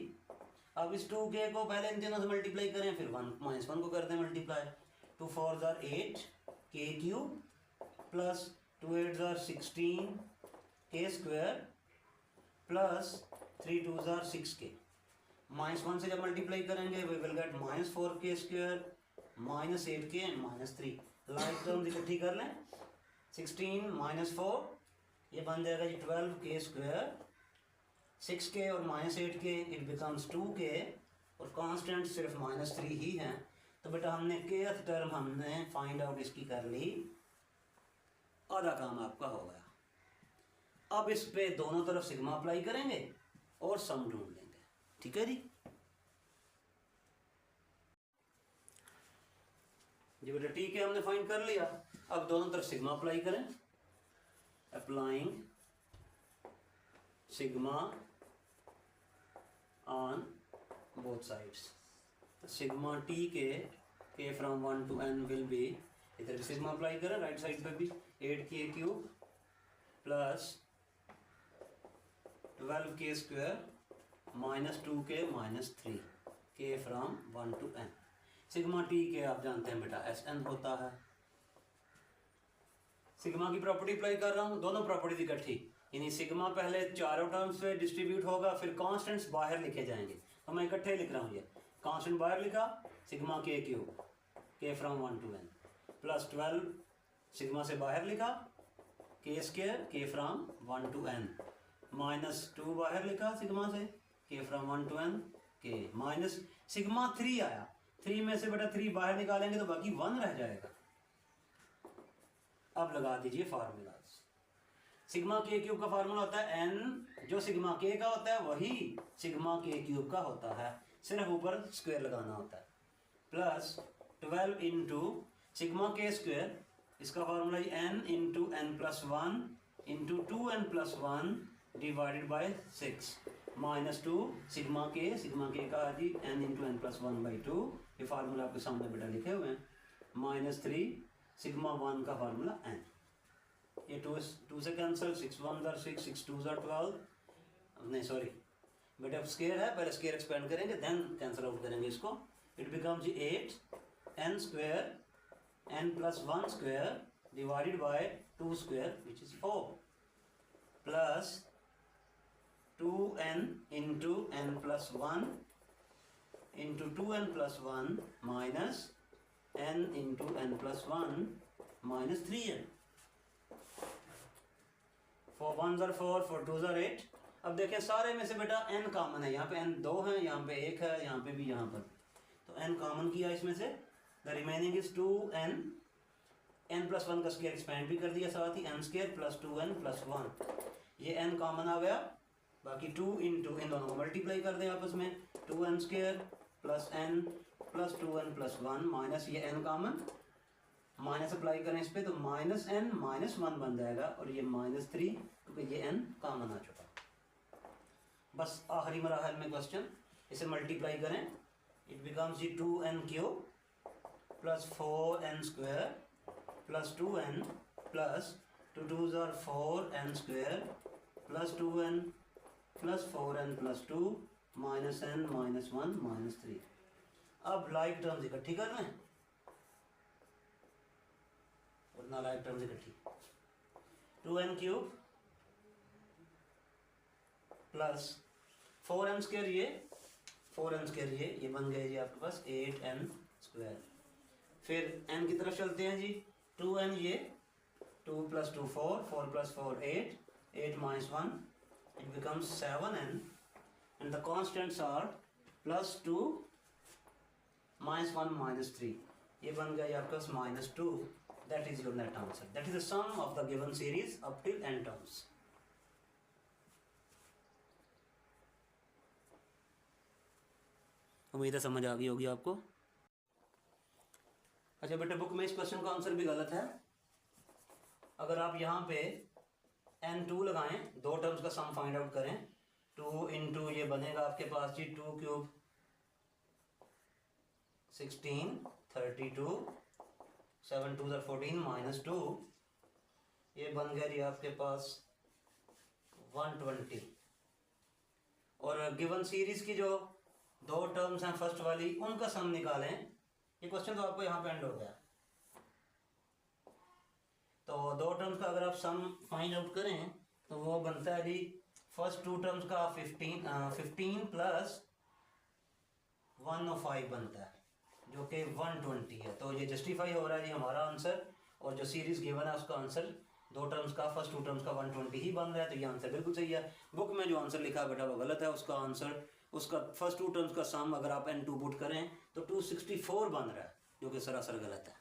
अब इस 2k को पहले इन तीनों से multiply करें, फिर 1 minus 1 को कर दें multiply, 2 4s are 8 k cube plus 2 8s are 16 k square plus 3 2s are 6k। माइनस 1 से जब मल्टीप्लाई करेंगे we will get minus 4k square minus 8k and minus 3, like terms इकट्ठी कर लें, 16 माइनस 4 ये बन जाएगा जी 12k स्क्वायर, 6k और minus 8k it becomes 2k और कांस्टेंट सिर्फ माइनस 3 ही हैं। तो बेटा हमने केथ टर्म हमने फाइंड आउट इसकी कर ली, आधा काम आपका हो गया। अब इस पे दोनों तरफ सिग्मा अप्लाई करेंगे और सम ढूंढ लेंगे, ठीक है जी। जी बेटा ठीक है, हमने फाइंड कर लिया, अब दोनों तरफ सिग्मा अप्लाई करें, applying sigma on both sides, sigma T K from 1 to n will be, इधर भी सिग्मा अप्लाई करें राइट साइड पे भी, 8k cube plus 12k square minus 2k minus 3k from 1 to n। Sigma T K आप जानते हैं बेटा Sn होता है। सिग्मा की प्रॉपर्टी अप्लाई कर रहा हूँ, दोनों प्रॉपर्टीज इकट्ठी, यानी सिग्मा पहले चारों टर्म्स पे डिस्ट्रीब्यूट होगा, फिर कांस्टेंट्स बाहर लिखे जाएंगे, तो मैं इकट्ठे लिख रहा हूँ, ये कांस्टेंट बाहर लिखा, sigma k cube k from 1 to n plus 12 sigma से बाहर लिखा, k square k from 1 to n minus 2 बाहर लिखा सिग्मा से, k from 1 to n k minus sigma 3 आया, 3 में से बेटा 3 बाहर निकालेंगे तो बाकी 1 रह जाएगा। अब लगा दीजिए फार्मूलाज, सिग्मा के क्यूब का फार्मूला होता है एन, जो सिग्मा के का होता है वही सिग्मा के क्यूब का होता है, सिर्फ ऊपर स्क्वायर लगाना होता है। Plus 12 into sigma k square, इसका formula n into n plus 1 into 2n plus 1 divided by 6 minus 2 sigma k का जी एन इंटू एन प्लस 1/2, ये फार्मूला आपके सामने बेटा लिखे हुए हैं, माइनस 3 सिग्मा 1 का फार्मूला एन। ये 2 से कैंसिल, 6 1 6, 6 2 12, नहीं सॉरी बेटा स्क्वायर है, पहले स्क्वायर एक्सपेंड करेंगे देन कैंसिल आउट करेंगे इसको। It becomes 8 n square n plus 1 square divided by 2 square which is 4 plus 2n into n plus 1 into 2n plus 1 minus n into n plus 1 minus 3n। 4 1s are 4, 4 2s are 8। अब देखें सारे में से बेटा n common है, यहाँ पे n 2 है, यहाँ पे 1 है, यहाँ पे भी, यहाँ पर, तो n कॉमन किया इसमें से, the remaining is 2n, n plus 1 का स्क्वायर एक्सपेंड भी कर दिया, साथ ही n square plus 2n plus 1, ये n कॉमन आ गया, बाकी 2 इंटू इन दोनों को मल्टीप्लाई कर दें आपस में, 2n square plus n plus 2n plus 1 minus ये n कॉमन, माइनस अप्लाई करें इस पे तो माइनस n माइनस 1 बन जाएगा, और ये माइनस 3 क्योंकि ये n कॉमन आ चुका। बस आखिरी मराहल में क्वेश्चन, इसे मल्टीप्लाई करें, it becomes 2n cube plus 4n square plus 2n plus 2 2s are 4n square plus 2n plus 4n plus 2 minus n minus 1 minus 3। अब लाइक टर्म्स इकट्ठी कर लें, और लाइक टर्म्स इकट्ठी, 2n cube plus 4n square, ये 4n square ये बन गए जी आपके पास 8n स्क्वायर। फिर n की तरफ चलते हैं जी, 2n ये 2 plus 2 4, 4 plus 4 8, 8 minus 1 it becomes 7n and the constants are plus 2 minus 1 minus 3, ये बन गया आपके पास minus 2। That is your net answer. That is the sum of the given series up till n terms. उम्मीद है समझ आ गई होगी आपको। अच्छा बेटा बुक में इस क्वेश्चन का आंसर भी गलत है। अगर आप यहाँ पे n2 लगाएं, दो टर्म्स का सम फाइंड आउट करें, 2 इंटू ये बनेगा आपके पास जी 2 क्यूब 16 32 7 2 14 माइनस 2, ये बन गया जी आपके पास 120। और गिवन सीरीज की जो दो टर्म्स हैं फर्स्ट वाली, उनका सम निकालें। ये क्वेश्चन तो आपको यहाँ पे एंड हो गया। तो दो टर्म्स का अगर आप सम फाइंड आउट करें तो वो बनता है जी फर्स्ट टू टर्म्स का 15 प्लस 105 बनता है, जो कि 120 है। तो ये जस्टिफाई हो रहा है जी हमारा आंसर, और जो सीरीज गिवन है उसका आंसर दो टर्म्स का फर्स्ट टू टर्म्स का 120 ही बन रहा है। तो ये आंसर बिल्कुल सही है। बुक में जो आंसर लिखा है बेटा वो गलत है। उसका आंसर, उसका फर्स्ट टू टर्म्स का सम अगर आप n2 पुट करें तो 264 बन रहा है, जो कि सरासर गलत है।